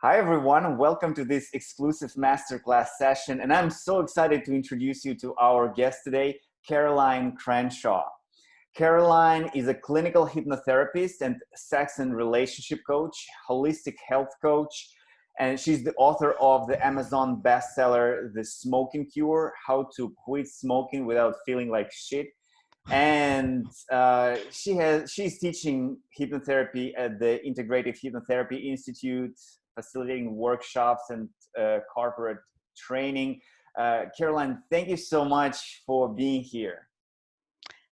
Hi, everyone. Welcome to this exclusive masterclass session. And I'm so excited to introduce you to our guest today, Caroline Cranshaw. Caroline is a clinical hypnotherapist and sex and relationship coach, holistic health coach, and she's the author of the Amazon bestseller, The Smoking Cure: How to Quit Smoking Without Feeling Like Shit. And she's teaching hypnotherapy at the Integrative Hypnotherapy Institute, facilitating workshops and corporate training. Caroline, thank you so much for being here.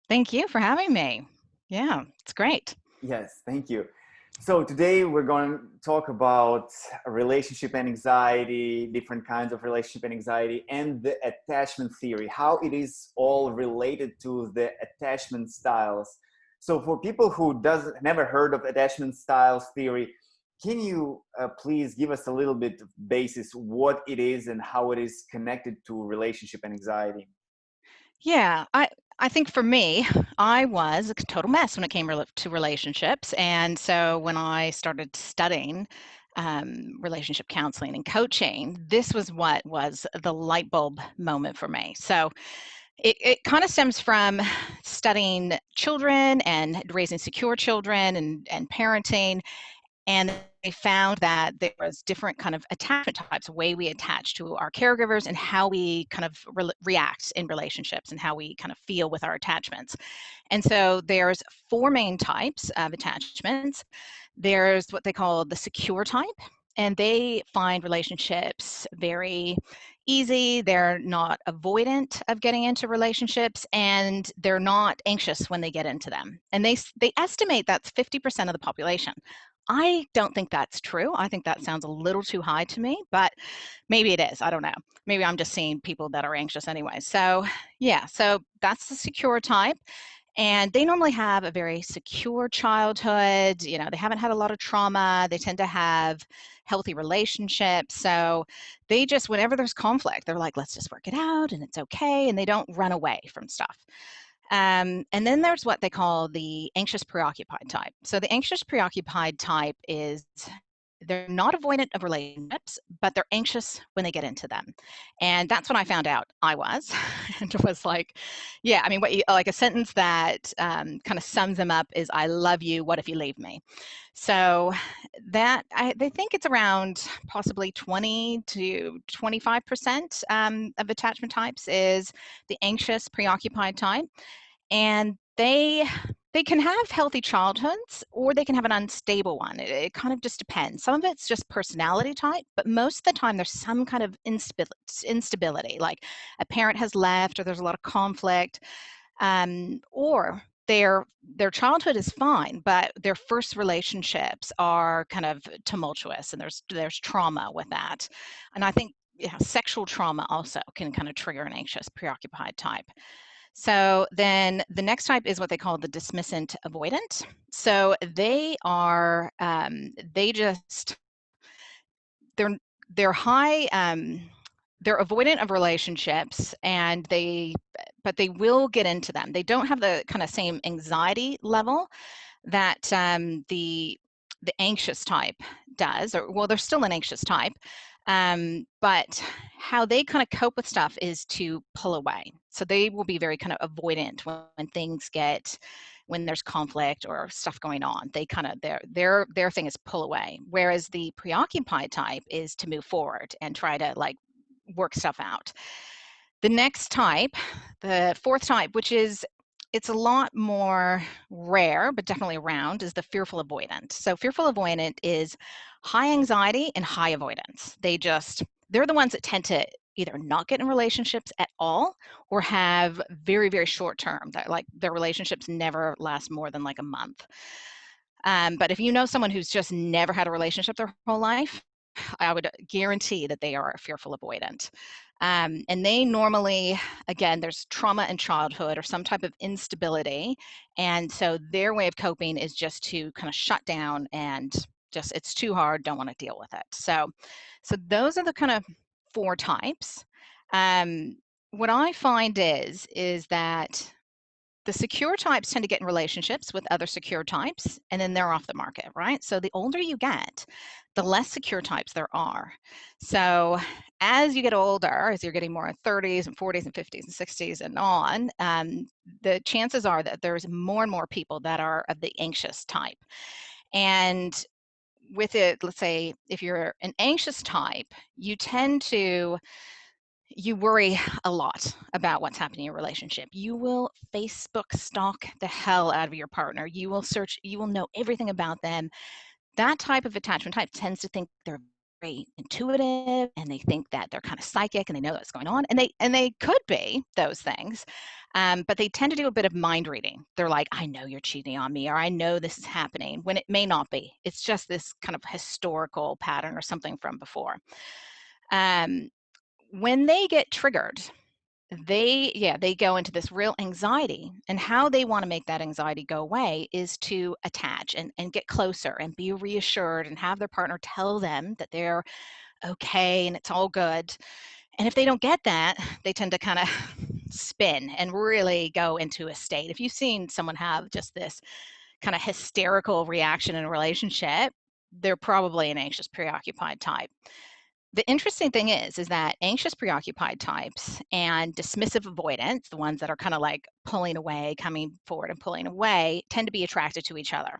Thank you for having me. Yeah, it's great. Yes, thank you. So today we're going to talk about relationship and anxiety, different kinds of relationship and anxiety, and the attachment theory, how it is all related to the attachment styles. So for people who never heard of attachment styles theory, can you please give us a little bit of basis what it is and how it is connected to relationship and anxiety? Yeah, I think for me, I was a total mess when it came to relationships, and so when I started studying relationship counseling and coaching, this was what was the light bulb moment for me. So it kind of stems from studying children and raising secure children and parenting. And they found that there was different kind of attachment types, way we attach to our caregivers and how we kind of react in relationships and how we kind of feel with our attachments. And so there's four main types of attachments. There's what they call the secure type, and they find relationships very easy. They're not avoidant of getting into relationships, and they're not anxious when they get into them. And they estimate that's 50% of the population. I don't think that's true. I think that sounds a little too high to me, but maybe it is. I don't know. Maybe I'm just seeing people that are anxious anyway. So, yeah, so that's the secure type. And they normally have a very secure childhood. You know, they haven't had a lot of trauma. They tend to have healthy relationships. So they just, whenever there's conflict, they're like, let's just work it out and it's okay. And they don't run away from stuff. And then there's what they call the anxious preoccupied type. So the anxious preoccupied type is they're not avoidant of relationships, but they're anxious when they get into them. And that's when I found out I was. And it was like, yeah, I mean, like a sentence that kind of sums them up is, I love you. What if you leave me? So they think it's around possibly 20 to 25% of attachment types is the anxious preoccupied type. And they can have healthy childhoods or they can have an unstable one. It kind of just depends. Some of it's just personality type, but most of the time there's some kind of instability, like a parent has left or there's a lot of conflict, or their childhood is fine, but their first relationships are kind of tumultuous, and there's trauma with that. And I think, yeah, sexual trauma also can kind of trigger an anxious preoccupied type. So then the next type is what they call the dismissant avoidant. So they are, they just, they're, they're high, they're avoidant of relationships, and but they will get into them. They don't have the kind of same anxiety level that the anxious type does, or well, they're still an anxious type, but how they kind of cope with stuff is to pull away. So they will be very kind of avoidant when things get, when there's conflict or stuff going on. They kind of their thing is pull away. Whereas the preoccupied type is to move forward and try to like work stuff out. The next type, the fourth type, which is it's a lot more rare, but definitely around, is the fearful avoidant. So fearful avoidant is high anxiety and high avoidance. They're the ones that tend to either not get in relationships at all or have very, very short term, that like their relationships never last more than like a month. But if you know someone who's just never had a relationship their whole life, I would guarantee that they are a fearful avoidant. And they normally, again, there's trauma in childhood or some type of instability. And so their way of coping is just to kind of shut down and just, it's too hard, don't want to deal with it. So those are the kind of four types. What I find is that the secure types tend to get in relationships with other secure types, and then they're off the market, right? So the older you get, the less secure types there are. So as you get older, as you're getting more in 30s and 40s and 50s and 60s and on, the chances are that there's more and more people that are of the anxious type. And with it, let's say if you're an anxious type, you tend to you worry a lot about what's happening in your relationship. You will Facebook stalk the hell out of your partner. You will search, you will know everything about them. That type of attachment type tends to think they're very intuitive, and they think that they're kind of psychic and they know what's going on. And they could be those things. But they tend to do a bit of mind reading. They're like, I know you're cheating on me, or I know this is happening, when it may not be. It's just this kind of historical pattern or something from before. Um, when they get triggered, they go into this real anxiety, and how they want to make that anxiety go away is to attach and get closer and be reassured and have their partner tell them that they're okay and it's all good. And if they don't get that, they tend to kind of spin and really go into a state. If you've seen someone have just this kind of hysterical reaction in a relationship, they're probably an anxious preoccupied type. The interesting thing is that anxious preoccupied types and dismissive avoidants, the ones that are kind of like pulling away, coming forward and pulling away, tend to be attracted to each other.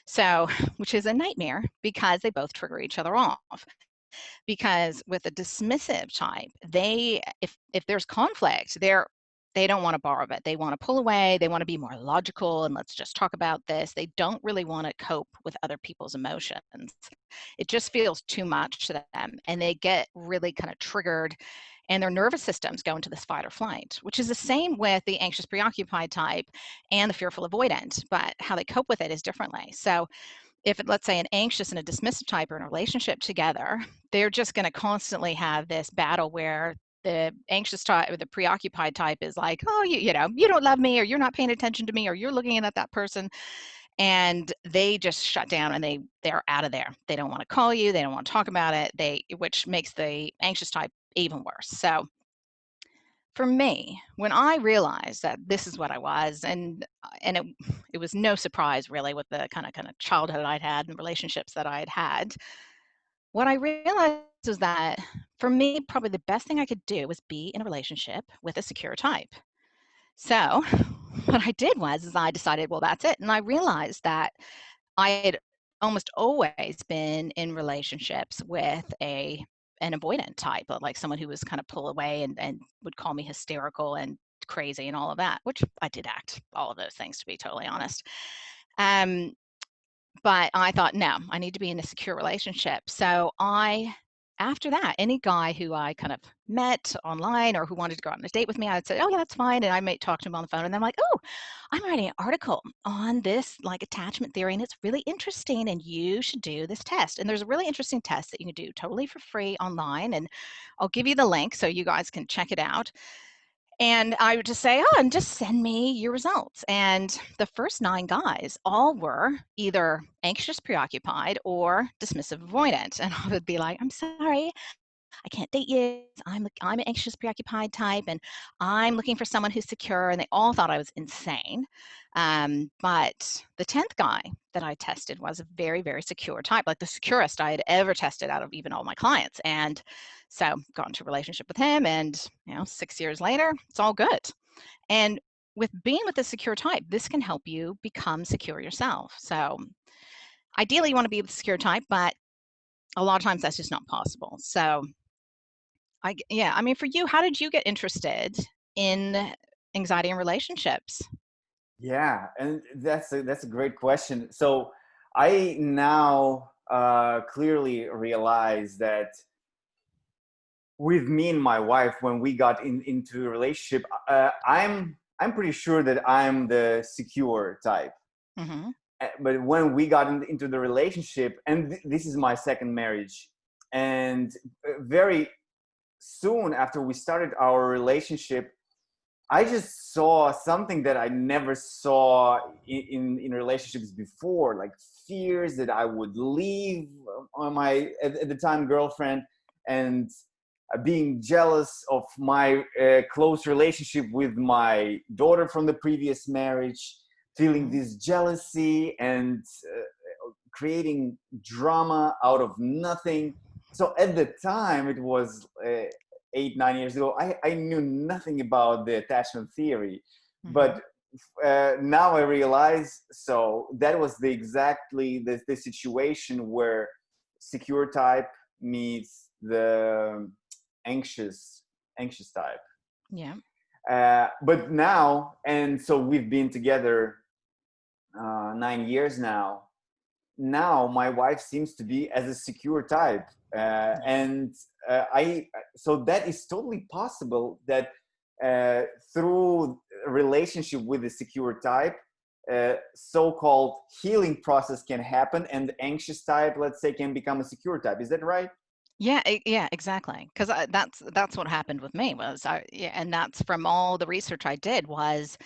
So, which is a nightmare because they both trigger each other off. Because with a dismissive type, if there's conflict, they don't want to borrow it. They want to pull away. They want to be more logical and let's just talk about this. They don't really want to cope with other people's emotions. It just feels too much to them, and they get really kind of triggered, and their nervous systems go into this fight or flight, which is the same with the anxious preoccupied type and the fearful avoidant, but how they cope with it is differently. So if, let's say, an anxious and a dismissive type are in a relationship together, they're just going to constantly have this battle where the anxious type or the preoccupied type is like, oh, you know, you don't love me, or you're not paying attention to me, or you're looking at that person, and they just shut down and they're out of there. They don't want to call you, they don't want to talk about it, which makes the anxious type even worse. So for me, when I realized that this is what I was, and it was no surprise really with the kind of childhood I'd had and relationships that I had had, what I realized was that for me, probably the best thing I could do was be in a relationship with a secure type. So what I did was is I decided, well, that's it. And I realized that I had almost always been in relationships with an avoidant type, like someone who was kind of pull away and would call me hysterical and crazy and all of that, which I did act all of those things, to be totally honest. Um, but I thought, no, I need to be in a secure relationship. So after that, any guy who I kind of met online or who wanted to go out on a date with me, I would say, oh yeah, that's fine. And I might talk to him on the phone, and then I'm like, oh, I'm writing an article on this like attachment theory, and it's really interesting, and you should do this test. And there's a really interesting test that you can do totally for free online, and I'll give you the link so you guys can check it out. And I would just say, oh, and just send me your results. And the first 9 guys all were either anxious, preoccupied, or dismissive avoidant. And I would be like, I'm sorry, I can't date you. I'm an anxious, preoccupied type, and I'm looking for someone who's secure. And they all thought I was insane. But the 10th guy that I tested was a very, very secure type, like the securest I had ever tested out of even all my clients. And so got into a relationship with him, and 6 years later, it's all good. And with being with a secure type, this can help you become secure yourself. So ideally, you want to be with a secure type, but a lot of times that's just not possible. So I mean, for you, how did you get interested in anxiety in relationships? Yeah, and that's a great question. So I now clearly realize that with me and my wife, when we got into a relationship, I'm pretty sure that I'm the secure type. Hmm. But when we got into the relationship, and this is my second marriage, and very soon after we started our relationship, I just saw something that I never saw in relationships before, like fears that I would leave on my at the time girlfriend, and being jealous of my close relationship with my daughter from the previous marriage, feeling this jealousy and creating drama out of nothing. So at the time, it was 8, 9 years ago, I knew nothing about the attachment theory. But now I realize, so that was exactly the situation where secure type meets the anxious type. Yeah. But now, and so we've been together 9 years now. Now my wife seems to be as a secure type, and I so that is totally possible that through a relationship with a secure type, so-called healing process can happen, and the anxious type, let's say, can become a secure type. Is that right? Yeah, yeah, exactly. Because that's what happened with me was yeah, and that's from all the research I did was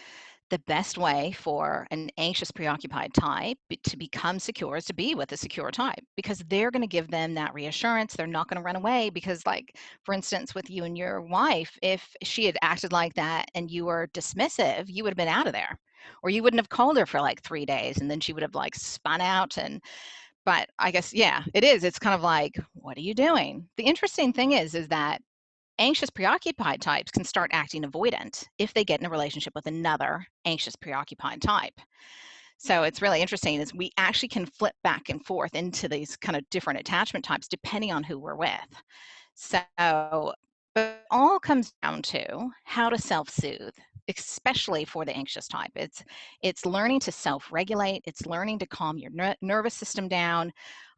the best way for an anxious preoccupied type to become secure is to be with a secure type because they're going to give them that reassurance. They're not going to run away because, like, for instance, with you and your wife, if she had acted like that and you were dismissive, you would have been out of there, or you wouldn't have called her for like 3 days, and then she would have like spun out. And but I guess, yeah, it is. It's kind of like, what are you doing? The interesting thing is that anxious preoccupied types can start acting avoidant if they get in a relationship with another anxious preoccupied type. So it's really interesting is we actually can flip back and forth into these kind of different attachment types depending on who we're with. So, but it all comes down to how to self-soothe, especially for the anxious type. It's learning to self-regulate. It's learning to calm your nervous system down.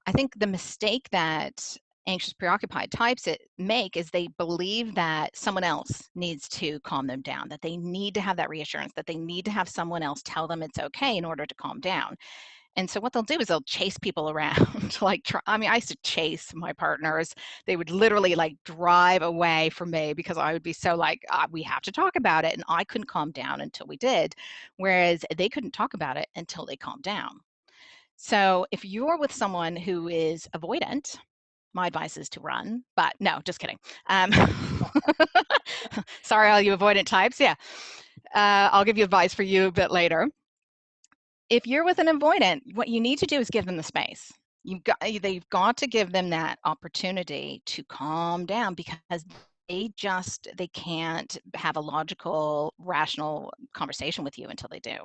I think the mistake that anxious preoccupied types make is they believe that someone else needs to calm them down, that they need to have that reassurance, that they need to have someone else tell them it's okay in order to calm down. And so what they'll do is they'll chase people around. Like, I mean, I used to chase my partners. They would literally like drive away from me because I would be so like, we have to talk about it. And I couldn't calm down until we did. Whereas they couldn't talk about it until they calmed down. So if you're with someone who is avoidant, my advice is to run, but no, just kidding. Sorry, all you avoidant types. Yeah. I'll give you advice for you a bit later. If you're with an avoidant, what you need to do is give them the space. They've got to give them that opportunity to calm down because they can't have a logical, rational conversation with you until they do.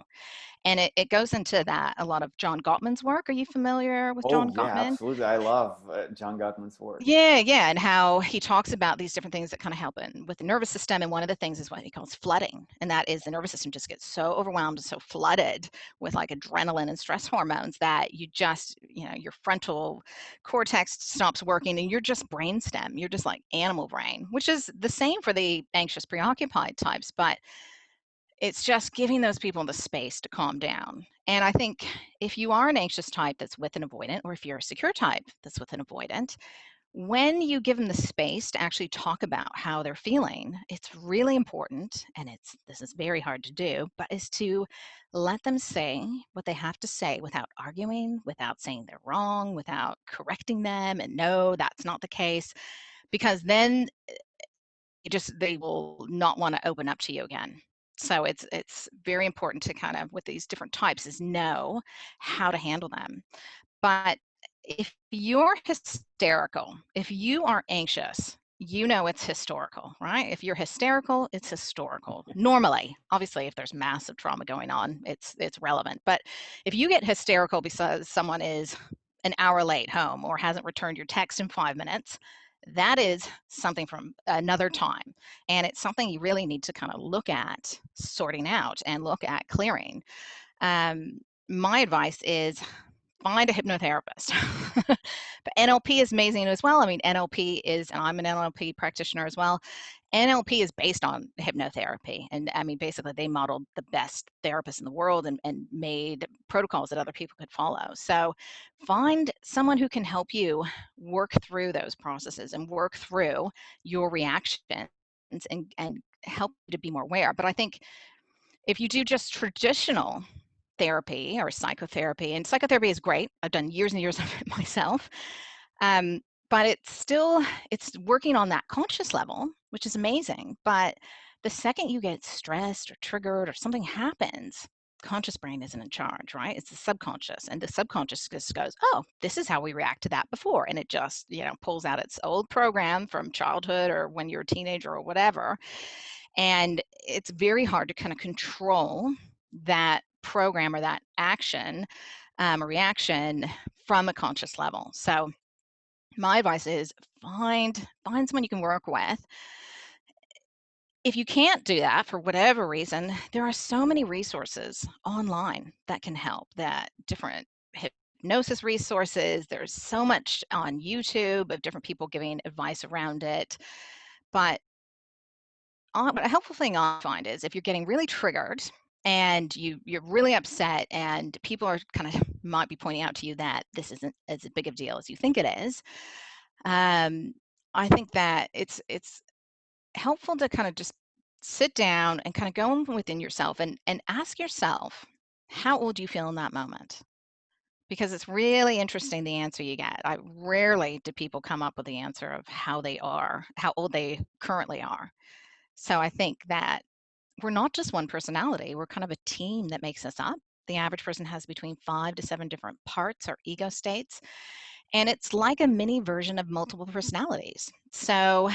And it goes into that a lot of John Gottman's work. Are you familiar with Oh John yeah, Gottman? absolutely. I love John Gottman's work. Yeah, yeah, and how he talks about these different things that kind of help with the nervous system. And one of the things is what he calls flooding, and that is the nervous system just gets so overwhelmed and so flooded with like adrenaline and stress hormones that you just, your frontal cortex stops working, and you're just brainstem. You're just like animal brain, which is the same for the anxious preoccupied types, but it's just giving those people the space to calm down. And I think if you are an anxious type that's with an avoidant, or if you're a secure type that's with an avoidant, when you give them the space to actually talk about how they're feeling, it's really important, and this is very hard to do, but is to let them say what they have to say without arguing, without saying they're wrong, without correcting them, and no, that's not the case, because then they will not want to open up to you again. So it's very important to kind of, with these different types, is know how to handle them. But if you're hysterical, if you are anxious, it's historical, right? If you're hysterical, it's historical. Normally, obviously, if there's massive trauma going on, it's relevant. But if you get hysterical because someone is an hour late home or hasn't returned your text in 5 minutes, that is something from another time. And it's something you really need to kind of look at sorting out and look at clearing. My advice is find a hypnotherapist. But NLP is amazing as well. I mean, NLP is, and I'm an NLP practitioner as well. NLP is based on hypnotherapy. And I mean, basically, they modeled the best therapists in the world and made protocols that other people could follow. So find someone who can help you work through those processes and work through your reactions and help you to be more aware. But I think if you do just traditional therapy or psychotherapy, and psychotherapy is great. I've done years and years of it myself. but it's working on that conscious level, which is amazing. But the second you get stressed or triggered or something happens, conscious brain isn't in charge, right? It's the subconscious, and the subconscious just goes, oh, this is how we react to that before, and it just pulls out its old program from childhood or when you're a teenager or whatever. And it's very hard to kind of control that program or that action or reaction from a conscious level. So my advice is find someone you can work with. If you can't do that for whatever reason, there are so many resources online that can help, that different hypnosis resources. There's so much on YouTube of different people giving advice around it. But a helpful thing I find is if you're getting really triggered and you're really upset and people are kind of might be pointing out to you that this isn't as big of a deal as you think it is. I think that it's helpful to kind of just sit down and kind of go within yourself and ask yourself, how old do you feel in that moment? Because it's really interesting the answer you get. Rarely do people come up with the answer of how old they currently are. So I think that we're not just one personality. We're kind of a team that makes us up. The average person has between 5 to 7 different parts or ego states. And it's like a mini version of multiple personalities. So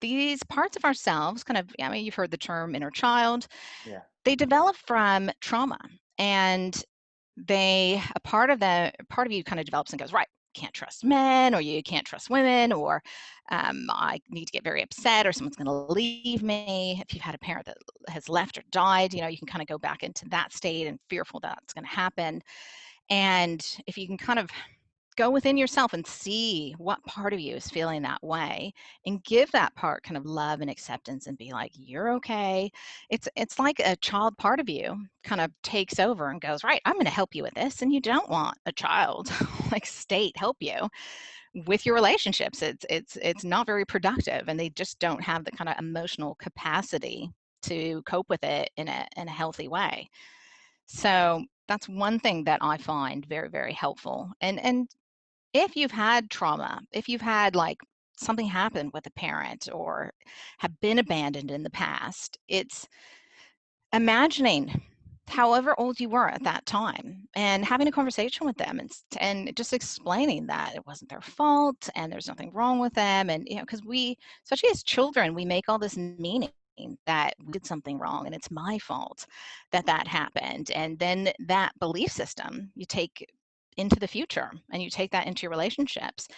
these parts of ourselves kind of, I mean, you've heard the term inner child. Yeah. They develop from trauma, and a part of you kind of develops and goes, right, can't trust men, or you can't trust women, or I need to get very upset, or someone's going to leave me. If you've had a parent that has left or died, you can kind of go back into that state and fearful that's going to happen. And if you can kind of go within yourself and see what part of you is feeling that way, and give that part kind of love and acceptance and be like, you're okay. It's like a child part of you kind of takes over and goes, right, I'm going to help you with this. And you don't want a child like state help you with your relationships. It's not very productive, and they just don't have the kind of emotional capacity to cope with it in a healthy way. So that's one thing that I find very, very helpful. And if you've had trauma, if you've had like something happen with a parent or have been abandoned in the past, it's imagining however old you were at that time and having a conversation with them and just explaining that it wasn't their fault and there's nothing wrong with them. And, because we, especially as children, we make all this meaning that we did something wrong and it's my fault that happened. And then that belief system you take into the future and you take that into your relationships,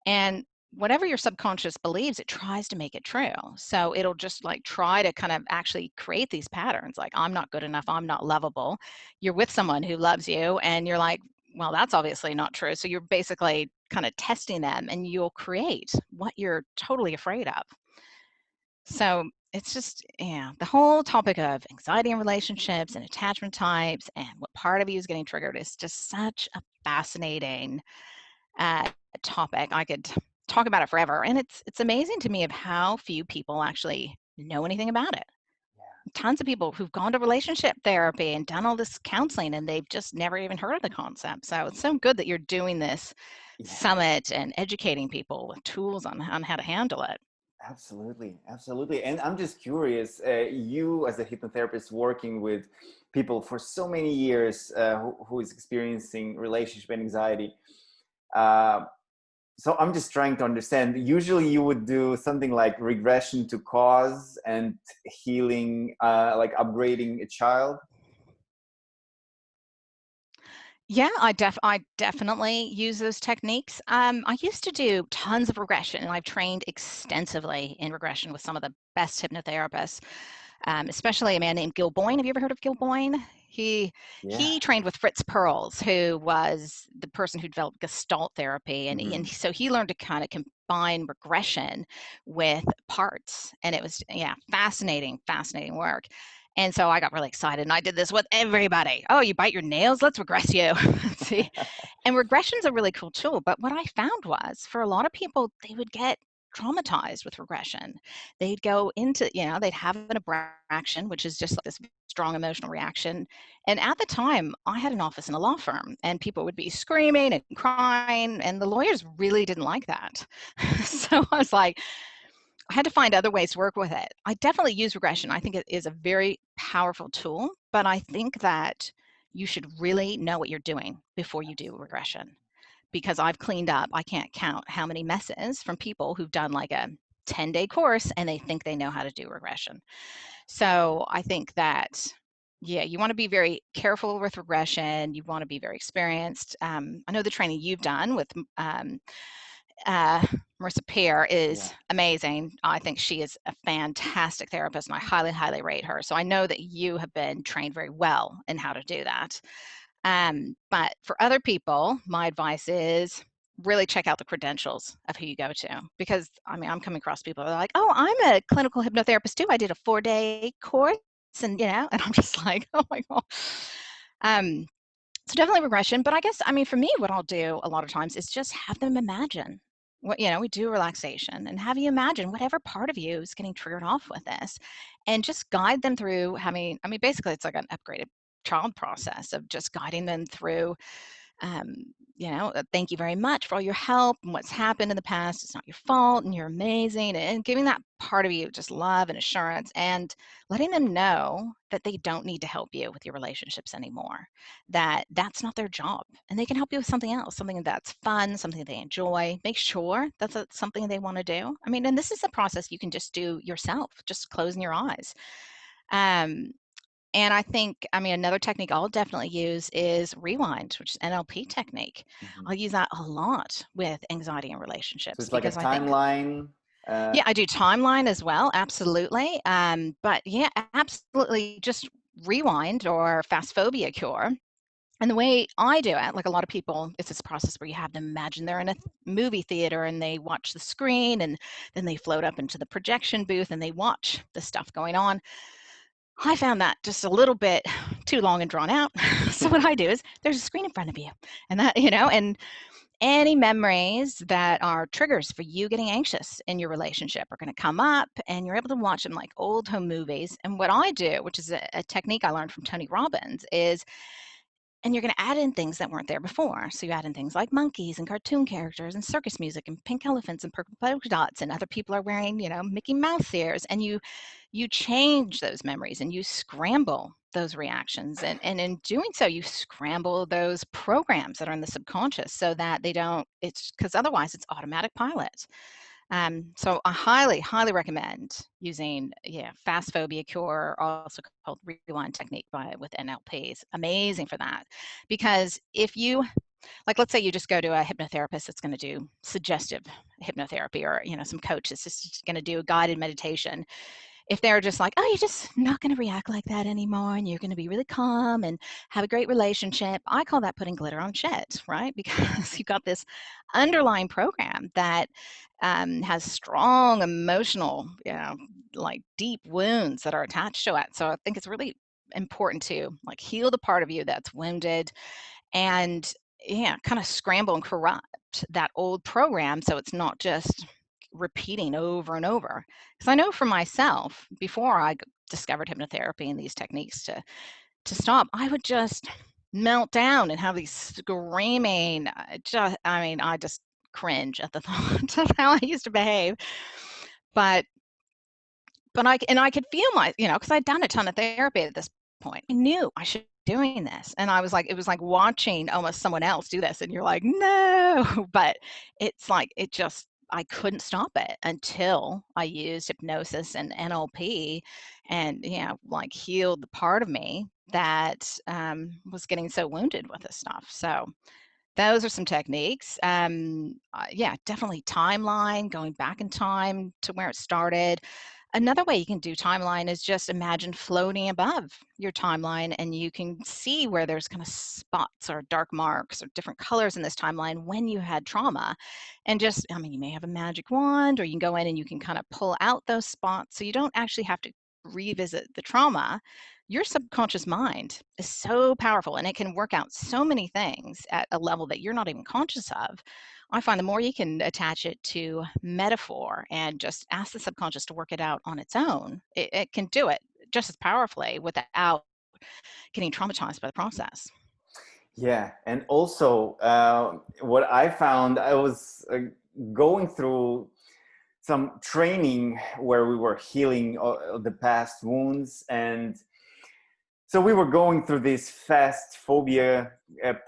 and whatever your subconscious believes, it tries to make it true. So it'll just like try to kind of actually create these patterns, like, I'm not good enough, I'm not lovable. You're with someone who loves you and you're like, well, that's obviously not true. So you're basically kind of testing them, and you'll create what you're totally afraid of. So it's just, yeah, the whole topic of anxiety in relationships and attachment types and what part of you is getting triggered is just such a fascinating topic. I could talk about it forever, and it's amazing to me of how few people actually know anything about it. Tons of people who've gone to relationship therapy and done all this counseling, and they've just never even heard of the concept. So it's so good that you're doing this summit and educating people with tools on how to handle it. Absolutely, absolutely. And I'm just curious, you as a hypnotherapist working with people for so many years who is experiencing relationship anxiety. So I'm just trying to understand, usually you would do something like regression to cause and healing, like upgrading a child. Yeah, I definitely use those techniques. I used to do tons of regression, and I've trained extensively in regression with some of the best hypnotherapists, especially a man named Gil Boyne. Have you ever heard of Gil Boyne? Yeah. He trained with Fritz Perls, who was the person who developed Gestalt therapy, and so he learned to kind of combine regression with parts, and it was, yeah, fascinating work. And so I got really excited, and I did this with everybody. Oh, you bite your nails? Let's regress you. See, and regression's a really cool tool. But what I found was, for a lot of people, they would get traumatized with regression. They'd go into, they'd have an abrasion, which is just like this strong emotional reaction. And at the time, I had an office in a law firm, and people would be screaming and crying, and the lawyers really didn't like that. So I was like, I had to find other ways to work with it. I definitely use regression. I think it is a very powerful tool, but I think that you should really know what you're doing before you do regression, because I've cleaned up, I can't count how many messes from people who've done like a 10-day course and they think they know how to do regression. So I think that, yeah, you want to be very careful with regression. You want to be very experienced. I know the training you've done with uh, Marissa Peer is amazing. I think she is a fantastic therapist, and I highly, highly rate her. So I know that you have been trained very well in how to do that. But for other people, my advice is really check out the credentials of who you go to, because I'm coming across people that are like, oh, I'm a clinical hypnotherapist too. I did a 4-day course, and and I'm just like, oh my God. So definitely regression, but I guess, for me, what I'll do a lot of times is just have them imagine what, we do relaxation, and have you imagine whatever part of you is getting triggered off with this, and just guide them through having, basically it's like an upgraded child process of just guiding them through, um, thank you very much for all your help and what's happened in the past. It's not your fault, and you're amazing, and giving that part of you just love and assurance, and letting them know that they don't need to help you with your relationships anymore, that that's not their job, and they can help you with something else, something that's fun, something they enjoy. Make sure that's something they want to do. And this is a process you can just do yourself, just closing your eyes. Um, and I think, another technique I'll definitely use is rewind, which is NLP technique. Mhm. I'll use that a lot with anxiety and So relationships, it's like a because I think, timeline. yeah, I do timeline as well, absolutely. But yeah, absolutely, just rewind or fast phobia cure. And the way I do it, like a lot of people, it's this process where you have them imagine they're in a movie theater and they watch the screen, and then they float up into the projection booth and they watch the stuff going on. I found that just a little bit too long and drawn out. So what I do is there's a screen in front of you, and and any memories that are triggers for you getting anxious in your relationship are going to come up, and you're able to watch them like old home movies. And what I do, which is a technique I learned from Tony Robbins, is, and you're going to add in things that weren't there before. So you add in things like monkeys and cartoon characters and circus music and pink elephants and purple polka dots, and other people are wearing, Mickey Mouse ears, and you change those memories and you scramble those reactions, and in doing so you scramble those programs that are in the subconscious, so that they don't, it's because otherwise it's automatic pilot. So I highly, highly recommend using, fast phobia cure, also called rewind technique with NLP. It's amazing for that, because if you, like, let's say you just go to a hypnotherapist that's going to do suggestive hypnotherapy, or some coach that's just going to do a guided meditation. If they're just like, oh, you're just not going to react like that anymore, and you're going to be really calm and have a great relationship, I call that putting glitter on shit, right? Because you've got this underlying program that has strong emotional, like deep wounds that are attached to it. So I think it's really important to like heal the part of you that's wounded, and kind of scramble and corrupt that old program, so it's not just repeating over and over. Because I know for myself, before I discovered hypnotherapy and these techniques to stop, I would just melt down and have these screaming. I just cringe at the thought of how I used to behave. But I could feel my, because I'd done a ton of therapy at this point. I knew I should be doing this. And I was like, it was like watching almost someone else do this. And you're like, no, but it's like, I couldn't stop it until I used hypnosis and NLP, and, like healed the part of me that was getting so wounded with this stuff. So those are some techniques. Yeah, definitely timeline, going back in time to where it started. Another way you can do timeline is just imagine floating above your timeline, and you can see where there's kind of spots or dark marks or different colors in this timeline when you had trauma. And just, you may have a magic wand, or you can go in and you can kind of pull out those spots, so you don't actually have to revisit the trauma. Your subconscious mind is so powerful, and it can work out so many things at a level that you're not even conscious of. I find the more you can attach it to metaphor and just ask the subconscious to work it out on its own, it can do it just as powerfully without getting traumatized by the process. Yeah, and also what I found, I was going through some training where we were healing the past wounds, and so we were going through this fast phobia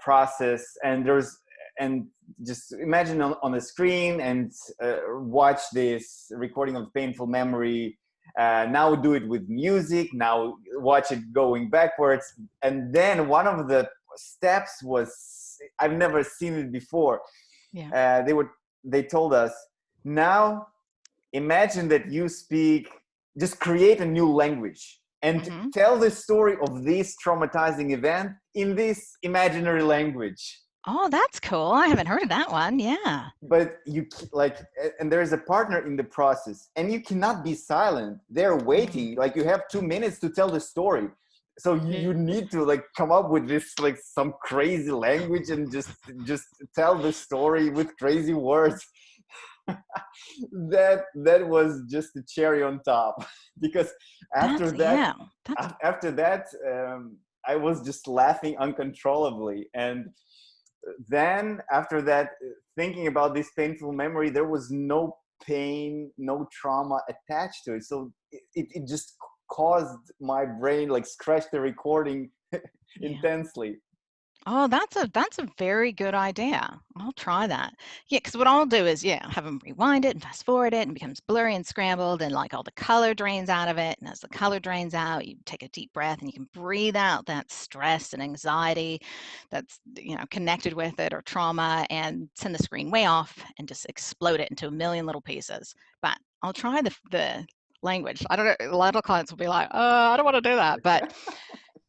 process, and just imagine on the screen and watch this recording of painful memory. Now do it with music. Now watch it going backwards, and then one of the steps was, I've never seen it before. Yeah. They told us, now imagine that you speak, just create a new language and tell the story of this traumatizing event in this imaginary language. Oh, that's cool. I haven't heard of that one. Yeah. But you like, and there's a partner in the process, and you cannot be silent. They're waiting. Like, you have 2 minutes to tell the story. So you need to like come up with this, like, some crazy language and just tell the story with crazy words. that was just the cherry on top, because after that I was just laughing uncontrollably. And then after that, thinking about this painful memory, there was no pain, no trauma attached to it. So it just caused my brain, like, scratch the recording intensely. Oh, that's a very good idea. I'll try that. Yeah, because what I'll do is, have them rewind it and fast forward it, and it becomes blurry and scrambled, and like all the color drains out of it. And as the color drains out, you take a deep breath and you can breathe out that stress and anxiety that's, connected with it, or trauma, and send the screen way off and just explode it into a million little pieces. But I'll try the language. I don't know. A lot of clients will be like, I don't want to do that, but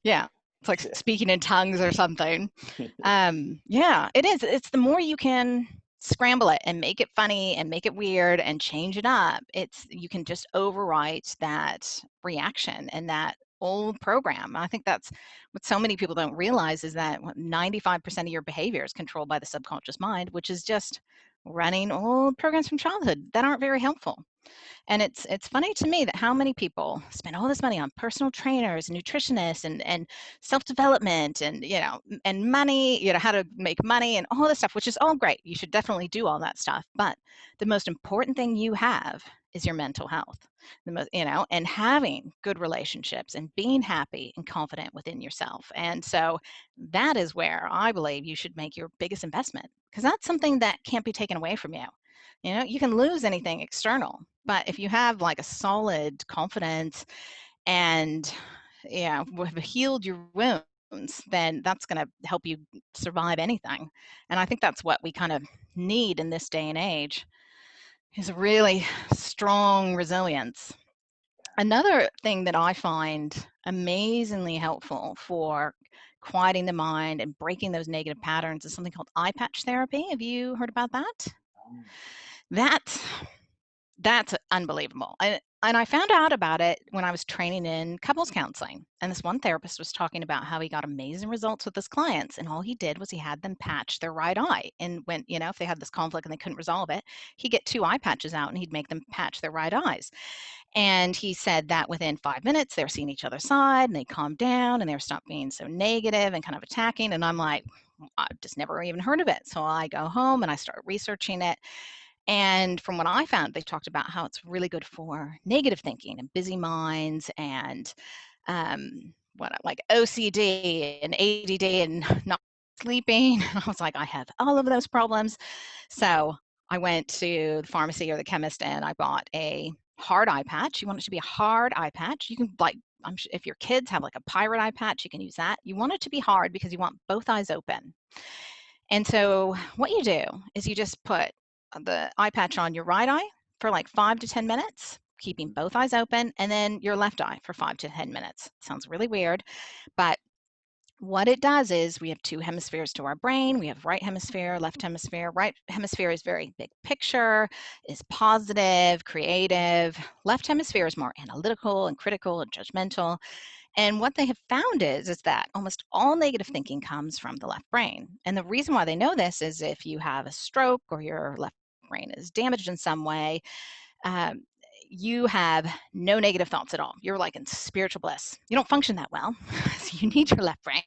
yeah. It's like speaking in tongues or something. It is. It's the more you can scramble it and make it funny and make it weird and change it up, you can just overwrite that reaction and that old program. I think that's what so many people don't realize, is that 95% of your behavior is controlled by the subconscious mind, which is just running old programs from childhood that aren't very helpful. And it's funny to me that how many people spend all this money on personal trainers and nutritionists and self-development and and money, how to make money and all this stuff, which is all great. You should definitely do all that stuff. But the most important thing you have is your mental health. The most, and having good relationships and being happy and confident within yourself. And so that is where I believe you should make your biggest investment, because that's something that can't be taken away from you. You can lose anything external, but if you have like a solid confidence and have healed your wounds, then that's going to help you survive anything. And I think that's what we kind of need in this day and age, is a really strong resilience. Another thing that I find amazingly helpful for quieting the mind and breaking those negative patterns is something called eye patch therapy. Have you heard about that? That's unbelievable. And I found out about it when I was training in couples counseling. And this one therapist was talking about how he got amazing results with his clients. And all he did was he had them patch their right eye. And when, if they had this conflict and they couldn't resolve it, he'd get 2 eye patches out and he'd make them patch their right eyes. And he said that within 5 minutes, they were seeing each other's side and they calmed down and they were stopped being so negative and kind of attacking. And I'm like, I've just never even heard of it. So I go home and I start researching it. And from what I found, they talked about how it's really good for negative thinking and busy minds and like OCD and ADD and not sleeping. I was like, I have all of those problems. So I went to the pharmacy or the chemist and I bought a hard eye patch. You want it to be a hard eye patch. You can, like, if your kids have like a pirate eye patch, you can use that. You want it to be hard because you want both eyes open. And so what you do is you just put the eye patch on your right eye for like 5 to 10 minutes, keeping both eyes open, and then your left eye for 5 to 10 minutes. Sounds really weird, but what it does is we have 2 hemispheres to our brain. We have right hemisphere, left hemisphere. Right hemisphere is very big picture, is positive, creative. Left hemisphere is more analytical and critical and judgmental. And what they have found is that almost all negative thinking comes from the left brain. And the reason why they know this is if you have a stroke or your left brain is damaged in some way, um, you have no negative thoughts at all. You're like in spiritual bliss. You don't function that well, so you need your left brain.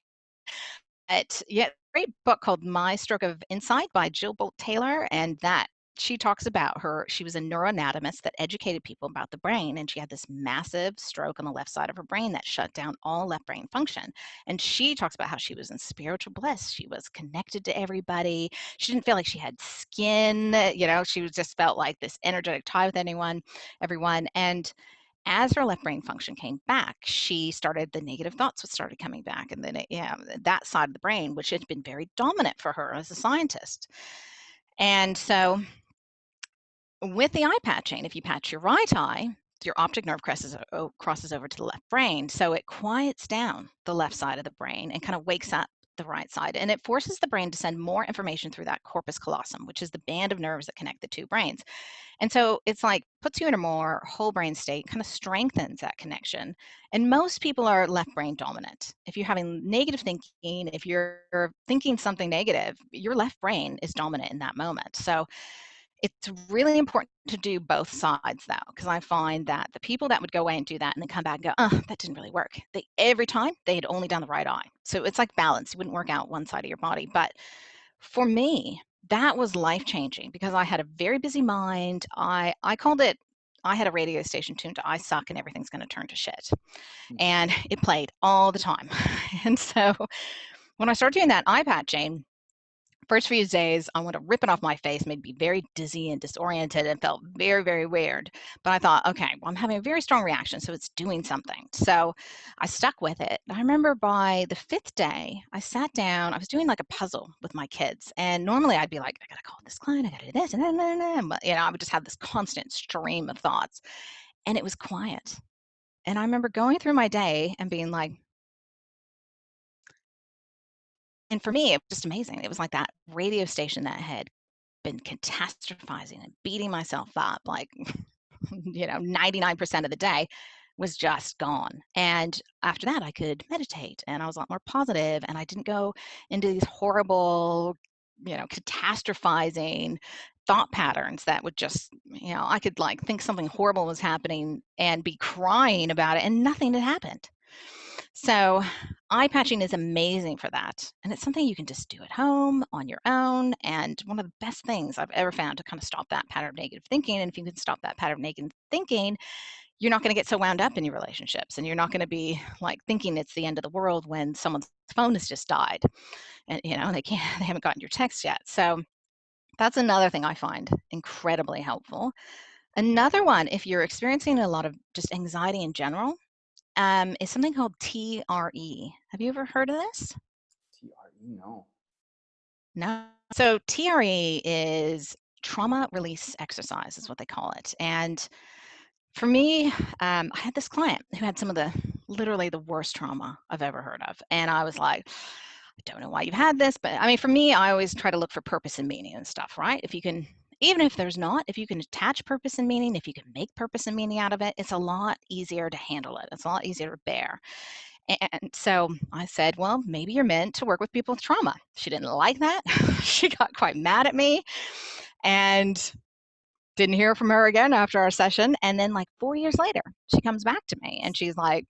But yeah, great book called My Stroke of Insight by Jill Bolt Taylor, and that she talks about she was a neuroanatomist that educated people about the brain, and she had this massive stroke on the left side of her brain that shut down all left brain function. And she talks about how she was in spiritual bliss. She was connected to everybody. She didn't feel like she had skin, she just felt like this energetic tie with everyone. And as her left brain function came back, the negative thoughts started coming back. And then, that side of the brain, which had been very dominant for her as a scientist. And so with the eye patching, if you patch your right eye, your optic nerve crosses over to the left brain. So it quiets down the left side of the brain and kind of wakes up the right side. And it forces the brain to send more information through that corpus callosum, which is the band of nerves that connect the two brains. And so it's like puts you in a more whole brain state, kind of strengthens that connection. And most people are left brain dominant. If you're having negative thinking, if you're thinking something negative, your left brain is dominant in that moment. So it's really important to do both sides though, because I find that the people that would go away and do that and then come back and go, oh, that didn't really work. Every time they had only done the right eye. So it's like balance. You wouldn't work out one side of your body. But for me, that was life-changing because I had a very busy mind. I called it, I had a radio station tuned to I suck and everything's going to turn to shit. And it played all the time. And so when I started doing that eye patching, first few days, I wanted to rip it off my face, made me very dizzy and disoriented and felt very, very weird. But I thought, okay, well, I'm having a very strong reaction, so it's doing something. So I stuck with it. I remember by the 5th day, I sat down, I was doing like a puzzle with my kids. And normally I'd be like, I got to call this client, I got to do this, and but, I would just have this constant stream of thoughts. And it was quiet. And I remember going through my day and being like, and for me, it was just amazing. It was like that radio station that had been catastrophizing and beating myself up like 99% of the day was just gone. And after that I could meditate and I was a lot more positive and I didn't go into these horrible catastrophizing thought patterns that would just I could like think something horrible was happening and be crying about it and nothing had happened. So eye patching is amazing for that. And it's something you can just do at home on your own. And one of the best things I've ever found to kind of stop that pattern of negative thinking. And if you can stop that pattern of negative thinking, you're not going to get so wound up in your relationships. And you're not going to be like thinking it's the end of the world when someone's phone has just died and they haven't gotten your text yet. So that's another thing I find incredibly helpful. Another one, if you're experiencing a lot of just anxiety in general, is something called TRE. Have you ever heard of this? TRE, no. No. So TRE is trauma release exercise, is what they call it. And for me, I had this client who had literally the worst trauma I've ever heard of. And I was like, I don't know why you've had this, but I mean, for me, I always try to look for purpose and meaning and stuff, right? If you can, even if there's not, if you can attach purpose and meaning, if you can make purpose and meaning out of it, it's a lot easier to handle it. It's a lot easier to bear. And so I said, well, maybe you're meant to work with people with trauma. She didn't like that. She got quite mad at me and didn't hear from her again after our session. And then like 4 years later, she comes back to me and she's like,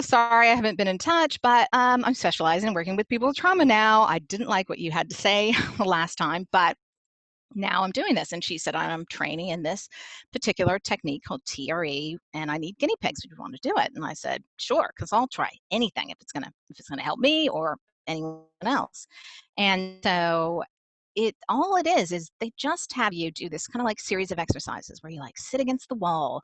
sorry, I haven't been in touch, but I'm specializing in working with people with trauma now. I didn't like what you had to say the last time, but now I'm doing this. And she said, I'm training in this particular technique called TRE, and I need guinea pigs if you want to do it. And I said, sure, because I'll try anything if it's gonna help me or anyone else. And so all it is they just have you do this kind of like series of exercises where you like sit against the wall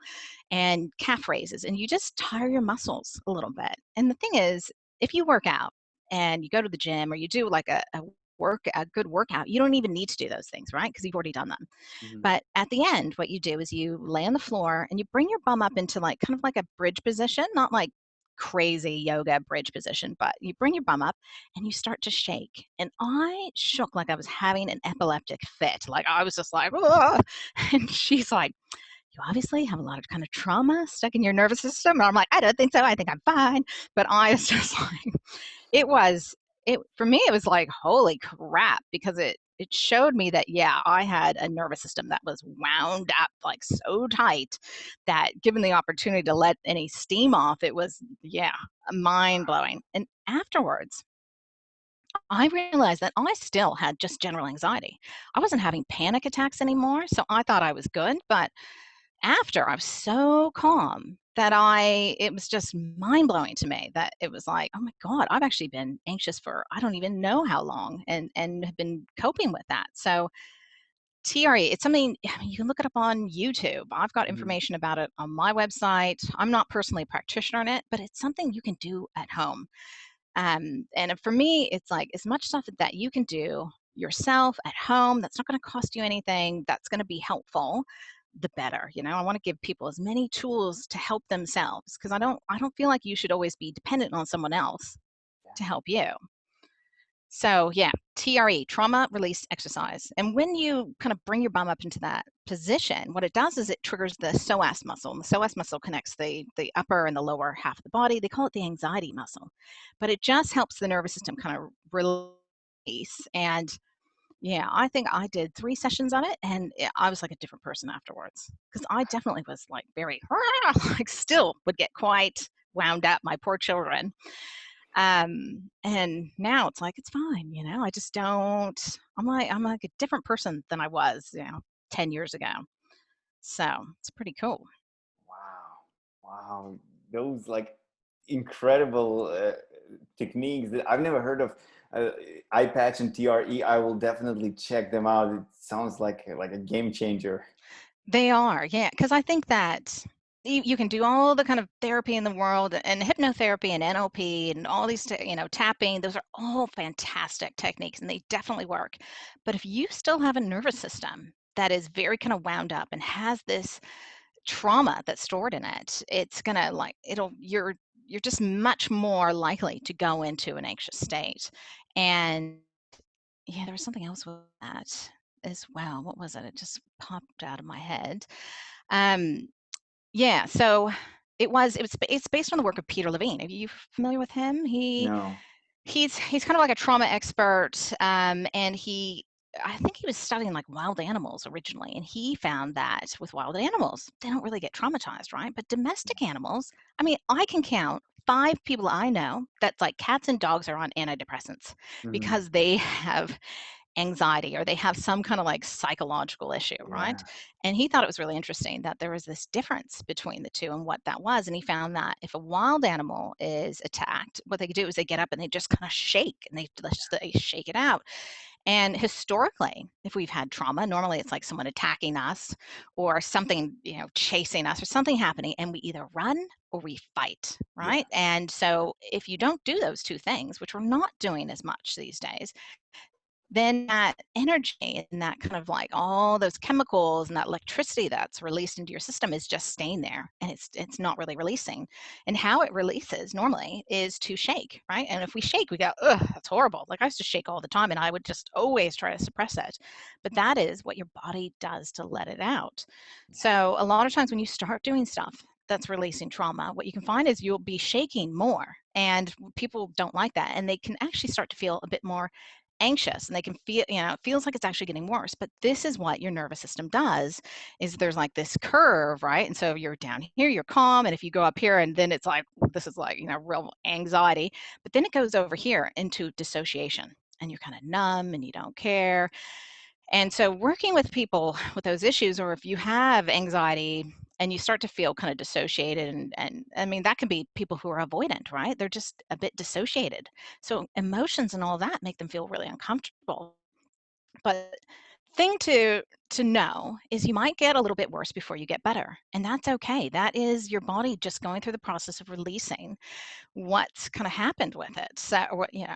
and calf raises and you just tire your muscles a little bit. And the thing is, if you work out and you go to the gym or you do like a good workout, you don't even need to do those things, right? Because you've already done them. Mm-hmm. But at the end, what you do is you lay on the floor and you bring your bum up into like kind of like a bridge position, not like crazy yoga bridge position, but you bring your bum up and you start to shake. And I shook like I was having an epileptic fit. Like I was just like, "Ugh." And she's like, you obviously have a lot of kind of trauma stuck in your nervous system. And I'm like, I don't think so. I think I'm fine. But I was just like, it was, it for me, it was like, holy crap, because it showed me that, yeah, I had a nervous system that was wound up like so tight that given the opportunity to let any steam off, it was, yeah, mind blowing. And afterwards, I realized that I still had just general anxiety. I wasn't having panic attacks anymore, so I thought I was good. But after, I was so calm that it was just mind blowing to me that it was like, oh my God, I've actually been anxious for I don't even know how long and have been coping with that. So TRE, it's something, I mean, you can look it up on YouTube. I've got Mhm. information about it on my website. I'm not personally a practitioner in it, but it's something you can do at home. And for me, it's like as much stuff that you can do yourself at home that's not going to cost you anything, that's going to be helpful, the better. I want to give people as many tools to help themselves because I don't feel like you should always be dependent on someone else Yeah. to help you. So yeah, TRE, trauma release exercise. And when you kind of bring your bum up into that position, what it does is it triggers the psoas muscle. And the psoas muscle connects the upper and the lower half of the body. They call it the anxiety muscle. But it just helps the nervous system kind of release. And yeah, I think I did 3 sessions on it and I was like a different person afterwards. Because I definitely was like very like still would get quite wound up, my poor children. And now it's like, it's fine, I just don't, I'm like a different person than I was, 10 years ago. So it's pretty cool. Wow. Wow. Those like incredible techniques that I've never heard of. Uh, Eye patch and TRE. I will definitely check them out. It sounds like a game changer. They are, yeah, because I think that you can do all the kind of therapy in the world and hypnotherapy and NLP and all these, tapping, those are all fantastic techniques and they definitely work. But if you still have a nervous system that is very kind of wound up and has this trauma that's stored in it, it's gonna like you're just much more likely to go into an anxious state. And yeah, there was something else with that as well. What was it? It just popped out of my head. Um, yeah, so it's based on the work of Peter Levine. Are you familiar with him? No. He's kind of like a trauma expert, and I think he was studying like wild animals originally, and he found that with wild animals, they don't really get traumatized, right? But domestic animals, I mean, I can count 5 people I know that's like cats and dogs are on antidepressants Mhm. because they have anxiety or they have some kind of like psychological issue, right? Yeah. And he thought it was really interesting that there was this difference between the two and what that was. And he found that if a wild animal is attacked, what they do is they get up and they just kind of shake and they shake it out. And historically, if we've had trauma, normally it's like someone attacking us or something, chasing us or something happening, and we either run or we fight, Yeah. right? And so if you don't do those two things, which we're not doing as much these days, then that energy and that kind of like all those chemicals and that electricity that's released into your system is just staying there and it's not really releasing. And how it releases normally is to shake, right? And if we shake, we go, ugh, that's horrible. Like I used to shake all the time and I would just always try to suppress it. But that is what your body does to let it out. Yeah. So a lot of times when you start doing stuff that's releasing trauma, what you can find is you'll be shaking more. And people don't like that. And they can actually start to feel a bit more anxious and they can feel, it feels like it's actually getting worse. But this is what your nervous system does is there's like this curve, right? And so you're down here, you're calm. And if you go up here and then it's like, this is like, real anxiety, but then it goes over here into dissociation and you're kind of numb and you don't care. And so working with people with those issues, or if you have anxiety and you start to feel kind of dissociated and I mean that can be people who are avoidant, right? They're just a bit dissociated. So emotions and all that make them feel really uncomfortable. But thing to know is you might get a little bit worse before you get better. And that's okay. That is your body just going through the process of releasing what's kind of happened with it. So,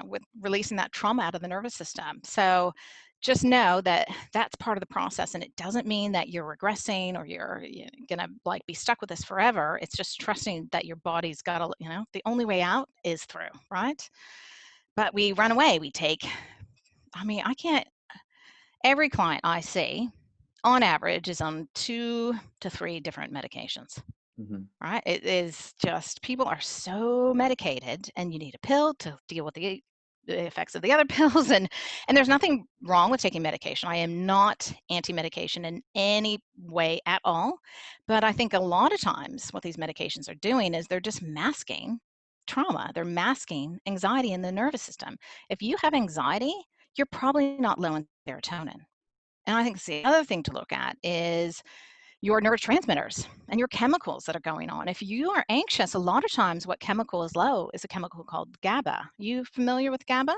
with releasing that trauma out of the nervous system. So, just know that that's part of the process, and it doesn't mean that you're regressing or you're gonna like be stuck with this forever. It's just trusting that your body's got to, the only way out is through, right? But we run away. We take. I mean, I can't. Every client I see, on average, is on 2 to 3 different medications. Hmm. Right? It is just people are so medicated, and you need a pill to deal with the effects of the other pills, and there's nothing wrong with taking medication. I am not anti-medication in any way at all, but I think a lot of times what these medications are doing is they're just masking trauma. They're masking anxiety in the nervous system. If you have anxiety, you're probably not low in serotonin. And I think the other thing to look at is your neurotransmitters and your chemicals that are going on. If you are anxious, a lot of times what chemical is low is a chemical called GABA. You familiar with GABA?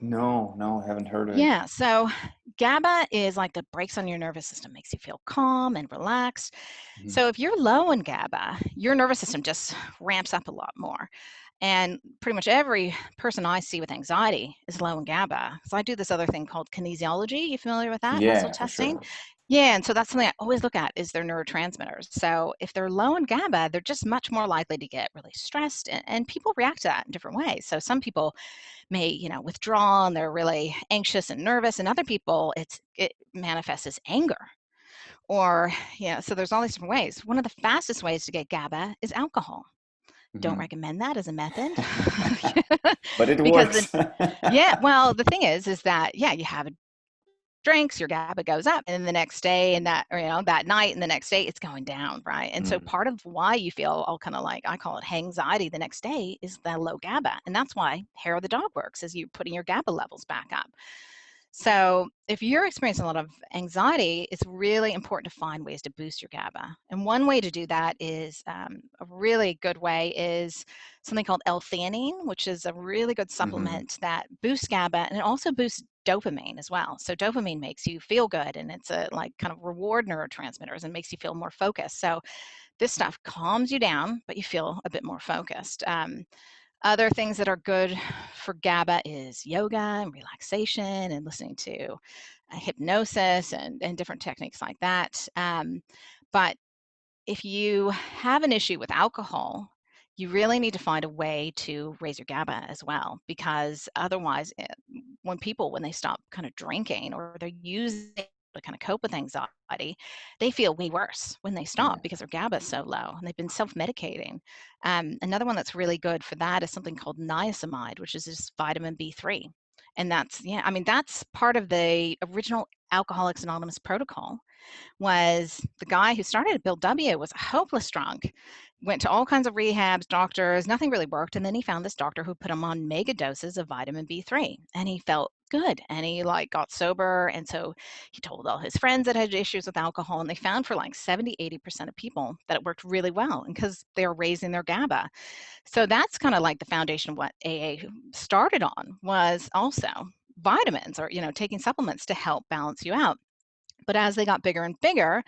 No, no, I haven't heard of it. Yeah, so GABA is like the brakes on your nervous system, makes you feel calm and relaxed. Hmm. So if you're low in GABA, your nervous system just ramps up a lot more. And pretty much every person I see with anxiety is low in GABA. So I do this other thing called kinesiology. You familiar with that? Muscle Yeah, for testing? sure. Yeah, and so that's something I always look at is their neurotransmitters. So if they're low in GABA, they're just much more likely to get really stressed, and people react to that in different ways. So some people may, withdraw and they're really anxious and nervous, and other people it manifests as anger. Or, so there's all these different ways. One of the fastest ways to get GABA is alcohol. Don't Hmm. recommend that as a method. But it Because works. yeah, well, the thing is that, yeah, you have drinks, your GABA goes up, and then the next day and that, or, that night and the next day, it's going down, right? And so Mm. part of why you feel all kind of like, I call it anxiety the next day, is the low GABA. And that's why hair of the dog works, is you putting your GABA levels back up. So if you're experiencing a lot of anxiety, it's really important to find ways to boost your GABA. And one way to do that is a really good way is something called L-theanine, which is a really good Hmm. supplement that boosts GABA, and it also boosts dopamine as well. So dopamine makes you feel good, and it's a like kind of reward neurotransmitters and makes you feel more focused. So this stuff calms you down, but you feel a bit more focused. Other things that are good for GABA is yoga and relaxation and listening to hypnosis and different techniques like that. But if you have an issue with alcohol, you really need to find a way to raise your GABA as well, because otherwise, when they stop kind of drinking or they're using it to kind of cope with anxiety, they feel way worse when they stop Yeah. because their GABA is so low and they've been self-medicating. Another one that's really good for that is something called niacinamide, which is just vitamin B3. And that's, yeah, I mean, that's part of the original Alcoholics Anonymous protocol. Was the guy who started it, Bill W., was a hopeless drunk, went to all kinds of rehabs, doctors, nothing really worked. And then he found this doctor who put him on mega doses of vitamin B3, and he felt good, and he like got sober. And so he told all his friends that had issues with alcohol, and they found for like 70-80% of people that it worked really well, and because they're raising their GABA. So that's kind of like the foundation of what AA started on, was also vitamins, or taking supplements to help balance you out. But as they got bigger and bigger,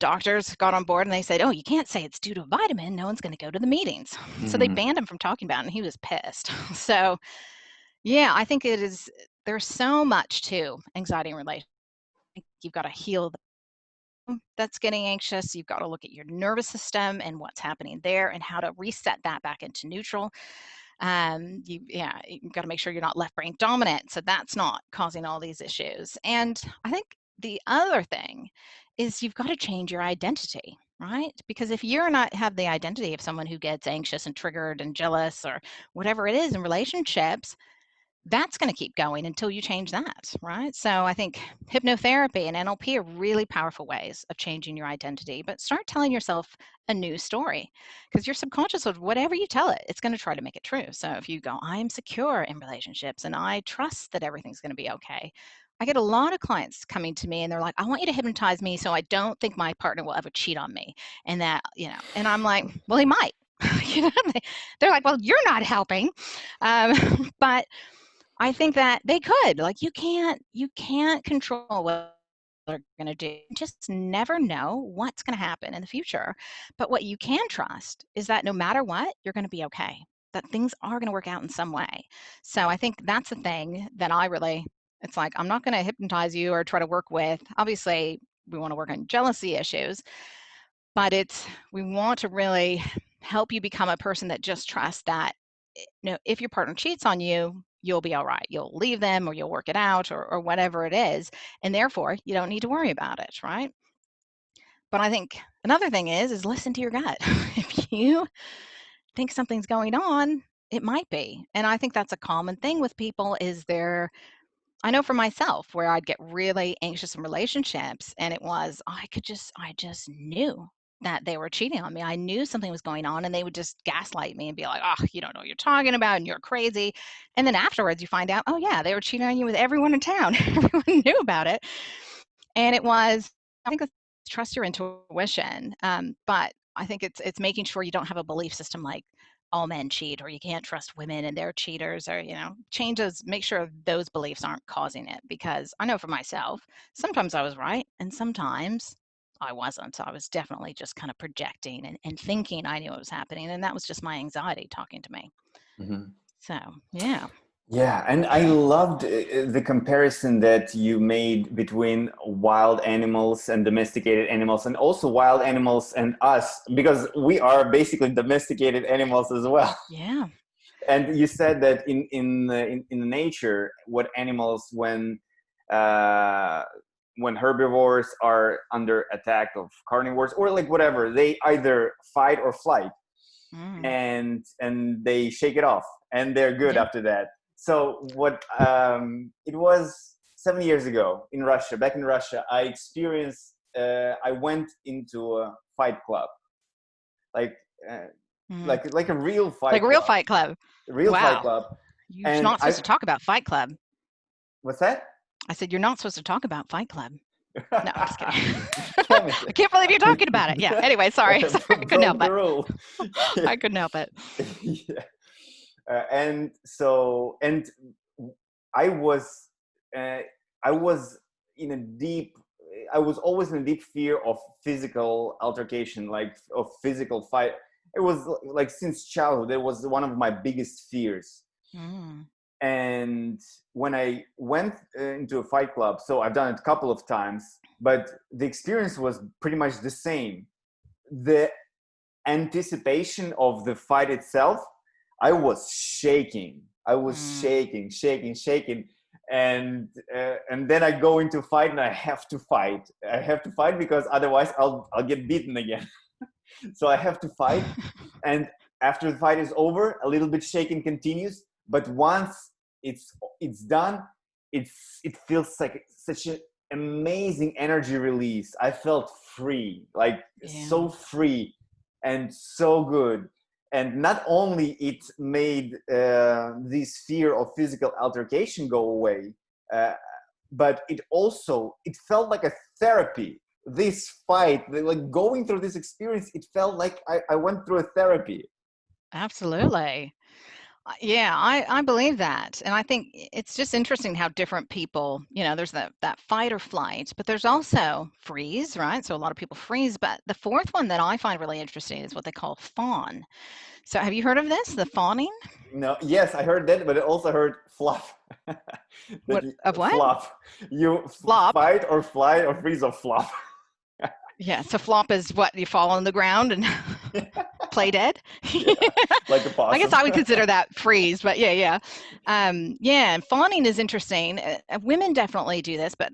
doctors got on board and they said, "Oh, you can't say it's due to a vitamin. No one's going to go to the meetings." So they Hmm. banned him from talking about it, and he was pissed. So, yeah, I think there's so much to anxiety and relationships. You've got to heal that's getting anxious. You've got to look at your nervous system and what's happening there and how to reset that back into neutral. You've got to make sure you're not left brain dominant, so that's not causing all these issues. And I think the other thing is you've got to change your identity, right? Because if you're not have the identity of someone who gets anxious and triggered and jealous or whatever it is in relationships, that's going to keep going until you change that, right? So I think hypnotherapy and NLP are really powerful ways of changing your identity, but start telling yourself a new story, because your subconscious, whatever you tell it, it's going to try to make it true. So if you go, I am secure in relationships and I trust that everything's going to be okay. I get a lot of clients coming to me and they're like, I want you to hypnotize me so I don't think my partner will ever cheat on me. And that, and I'm like, well, he might. you know, they're like, well, you're not helping. But I think that they could. Like, you can't control what they're going to do. You just never know what's going to happen in the future. But what you can trust is that no matter what, you're going to be okay. That things are going to work out in some way. So I think that's the thing that it's like, I'm not going to hypnotize you or try to work with. Obviously, we want to work on jealousy issues, but we want to really help you become a person that just trusts that, if your partner cheats on you, you'll be all right. You'll leave them or you'll work it out or whatever it is. And therefore, you don't need to worry about it, right? But I think another thing is listen to your gut. If you think something's going on, it might be. And I think that's a common thing with people is I know for myself where I'd get really anxious in relationships and it was, I just knew that they were cheating on me. I knew something was going on and they would just gaslight me and be like, oh, you don't know what you're talking about and you're crazy. And then afterwards you find out, oh yeah, they were cheating on you with everyone in town. Everyone knew about it. And it was, I think, trust your intuition. But I think it's making sure you don't have a belief system like all men cheat or you can't trust women and they're cheaters or, change those, make sure those beliefs aren't causing it. Because I know for myself, sometimes I was right and sometimes I wasn't. So I was definitely just kind of projecting and thinking I knew what was happening. And that was just my anxiety talking to me. Mm-hmm. So, yeah. Yeah, and I loved the comparison that you made between wild animals and domesticated animals, and also wild animals and us, because we are basically domesticated animals as well. Yeah. And you said that in nature, what animals when herbivores are under attack of carnivores or like whatever, they either fight or flight, and they shake it off, and they're good after that. So it was 7 years ago in Russia, back in Russia, I went into a fight club, like a real fight like a real fight club. Real wow. fight club. You're not supposed to talk about Fight Club. What's that? I said, you're not supposed to talk about Fight Club. No, I'm just kidding. I can't believe you're talking about it. Yeah. Anyway, sorry. I couldn't help it. I couldn't help it. Yeah. And I was always in a deep fear of physical altercation, like of physical fight. It was like since childhood, it was one of my biggest fears. And when I went into a fight club, so I've done it a couple of times, but the experience was pretty much the same. The anticipation of the fight itself, I was shaking. Shaking. And then I go into a fight and I have to fight. Because otherwise I'll get beaten again. So I have to fight. And after the fight is over, a little bit shaking continues. But once it's done, it feels like such an amazing energy release. I felt free, so free and so good. And not only it made this fear of physical altercation go away, but it felt like a therapy. This fight, like going through this experience, it felt like I went through a therapy. Absolutely. Yeah, I believe that. And I think it's just interesting how different people, there's that fight or flight, but there's also freeze, right? So a lot of people freeze. But the fourth one that I find really interesting is what they call fawn. So have you heard of this, the fawning? No, yes, I heard that, but I also heard flop. What? Flop. You flop. Fight or fly or freeze or flop. Yeah, so flop is what, you fall on the ground and play dead? Yeah, like a possum. I guess I would consider that freeze, but yeah. And fawning is interesting. Women definitely do this, but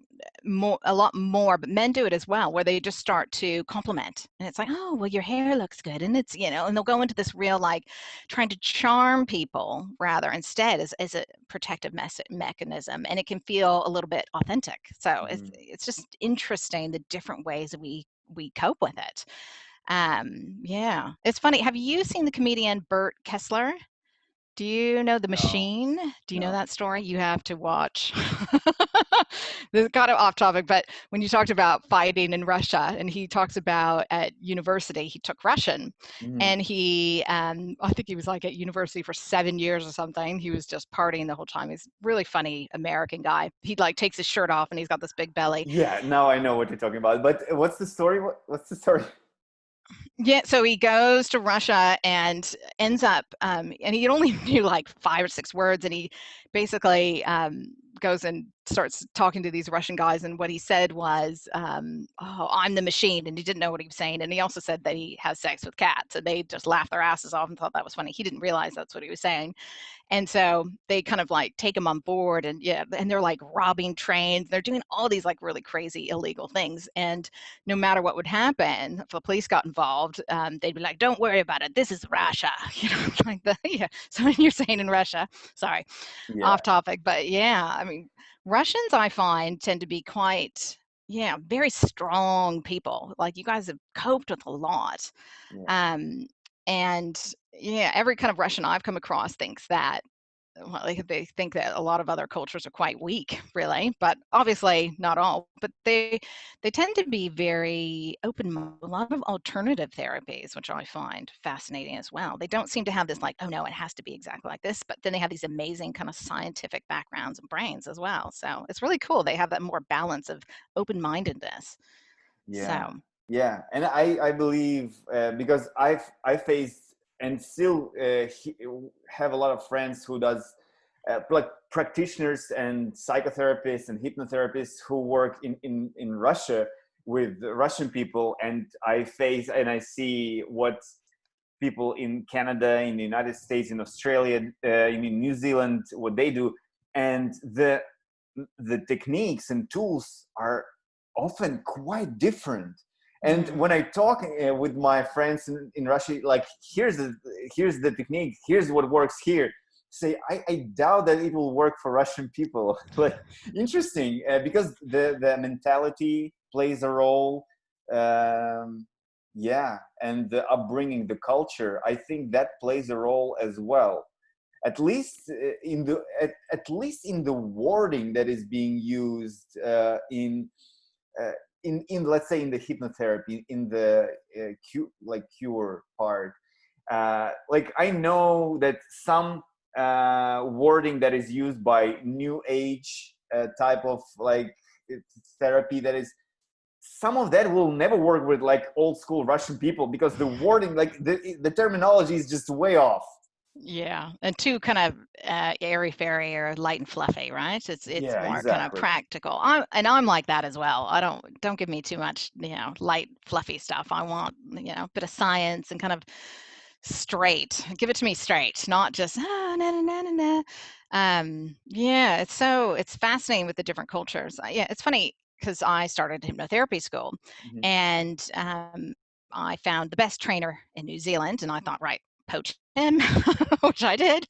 a lot more, but men do it as well, where they just start to compliment. And it's like, oh, well, your hair looks good. And it's, and they'll go into this real, like, trying to charm people rather instead as a protective mechanism. And it can feel a little bit authentic. So it's just interesting, the different ways that we cope with it. Yeah, it's funny. Have you seen the comedian Bert Kessler? Do you know The Machine? Do you know that story? You have to watch. This is kind of off topic, but when you talked about fighting in Russia, and he talks about at university, he took Russian, and he, I think he was like at university for 7 years or something. He was just partying the whole time. He's a really funny American guy. He like takes his shirt off and he's got this big belly. Yeah, now I know what you're talking about. But what's the story? What's the story? Yeah, so he goes to Russia and ends up, and he only knew like 5 or 6 words, and he basically goes and starts talking to these Russian guys, and what he said was, "Oh, I'm the machine," and he didn't know what he was saying. And he also said that he has sex with cats, and they just laughed their asses off and thought that was funny. He didn't realize that's what he was saying. And so they kind of like take him on board, and yeah, and they're like robbing trains. They're doing all these like really crazy illegal things. And no matter what would happen, if the police got involved, they'd be like, "Don't worry about it. This is Russia," like the yeah. So when you're saying in Russia, sorry, Yeah, off topic, but yeah, I mean, Russians I find tend to be quite, yeah, very strong people. Like you guys have coped with a lot. yeah, Um, and yeah, every kind of Russian I've come across thinks that, well, they think that a lot of other cultures are quite weak, really, but obviously not all. But they tend to be very open. A lot of alternative therapies, which I find fascinating as well. They don't seem to have this like, oh no, it has to be exactly like this. But then they have these amazing kind of scientific backgrounds and brains as well. So it's really cool. They have that more balance of open-mindedness. yeah, So yeah. And I believe because I faced and still have a lot of friends who does like practitioners and psychotherapists and hypnotherapists who work in Russia with Russian people, and I face and I see what people in Canada, in the United States, in Australia, in New Zealand, what they do, and the techniques and tools are often quite different. And mm, when I talk with my friends in Russia, like here's the technique, here's what works here. Say, I doubt that it will work for Russian people. Like interesting, because the mentality plays a role. Yeah, and the upbringing, the culture, I think that plays a role as well, at least at least in the wording that is being used uh, in let's say in the hypnotherapy, in the cure part. Like I know that some wording that is used by new age type of like therapy, that is, some of that will never work with like old school Russian people, because the wording, like the terminology is just way off. yeah, and too kind of airy fairy or light and fluffy, right? It's Yeah, more kind of exactly. practical. I'm like that as well. I don't give me too much, light fluffy stuff. I want, a bit of science and kind of straight. Give it to me straight, not just na na na na na. Yeah, it's fascinating with the different cultures. Yeah, it's funny because I started hypnotherapy school, Hmm. and I found the best trainer in New Zealand, and I thought, right, poach him, which I did.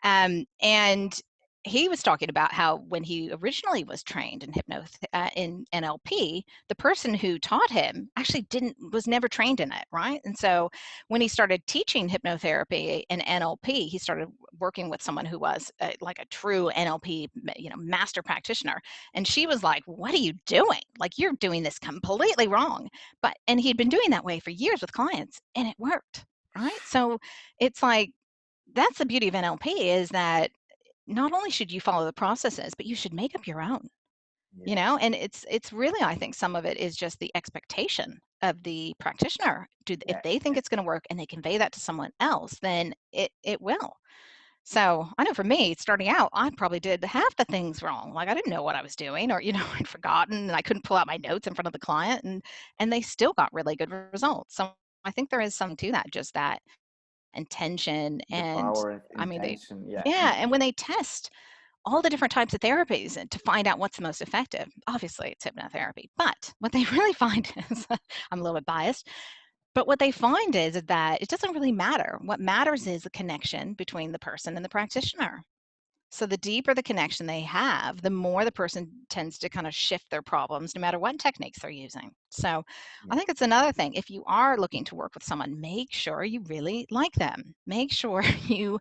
And he was talking about how when he originally was trained in in NLP, the person who taught him actually was never trained in it, right? And so when he started teaching hypnotherapy and NLP, he started working with someone who was like a true NLP, master practitioner. And she was like, "What are you doing? Like you're doing this completely wrong." And he'd been doing that way for years with clients, and it worked, right? So it's like that's the beauty of NLP, is that not only should you follow the processes, but you should make up your own, Yeah, and it's really, I think some of it is just the expectation of the practitioner. If yeah, they think it's going to work and they convey that to someone else, then it will. So I know for me, starting out, I probably did half the things wrong. Like I didn't know what I was doing, or I'd forgotten, and I couldn't pull out my notes in front of the client, and they still got really good results. So I think there is something to that, just that intention. the And power and I mean, intention. Yeah, yeah, and when they test all the different types of therapies and to find out what's the most effective, obviously it's hypnotherapy. But what they really find is, I'm a little bit biased, but what they find is that it doesn't really matter. What matters is the connection between the person and the practitioner. So the deeper the connection they have, the more the person tends to kind of shift their problems, no matter what techniques they're using. So I yeah, think it's another thing. If you are looking to work with someone, make sure you really like them. Make sure you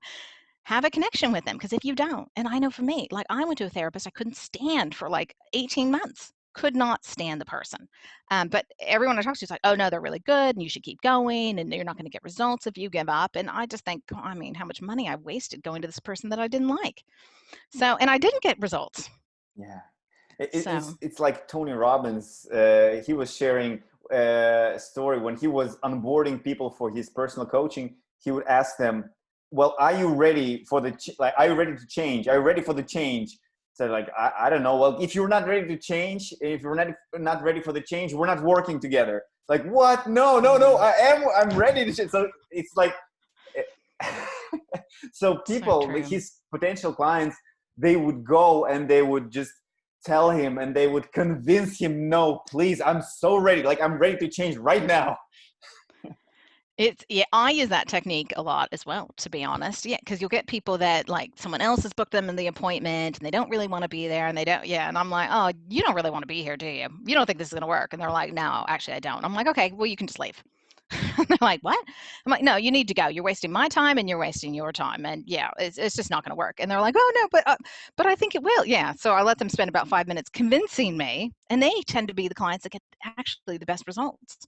have a connection with them, because if you don't, and I know for me, like I went to a therapist I couldn't stand for like 18 months, could not stand the person. But everyone I talk to is like, oh no, they're really good and you should keep going and you're not going to get results if you give up. And I just think, oh, I mean, how much money I wasted going to this person that I didn't like. So, and I didn't get results. yeah. So, It's like Tony Robbins. He was sharing a story when he was onboarding people for his personal coaching. He would ask them, well, are you ready for the like? Are you ready to change? Are you ready for the change? So like, I don't know. Well, if you're not ready to change, if you're not ready for the change, we're not working together. Like, what? No, no, no. I'm ready to change. So it's like, so So people, true. his potential clients, they would go and they would just tell him and they would convince him, no, please, I'm so ready. Like, I'm ready to change right now. Yeah, I use that technique a lot as well, to be honest. Yeah, because you'll get people that like someone else has booked them in the appointment and they don't really want to be there and they don't, yeah. And I'm like, oh, you don't really want to be here, do you? You don't think this is going to work? And they're like, no, actually, I don't. I'm like, okay, well, you can just leave. They're like, what? I'm like, no, you need to go. You're wasting my time and you're wasting your time. And yeah, it's just not going to work. And they're like, oh, no, but I think it will. Yeah. So I let them spend about 5 minutes convincing me. And they tend to be the clients that get actually the best results.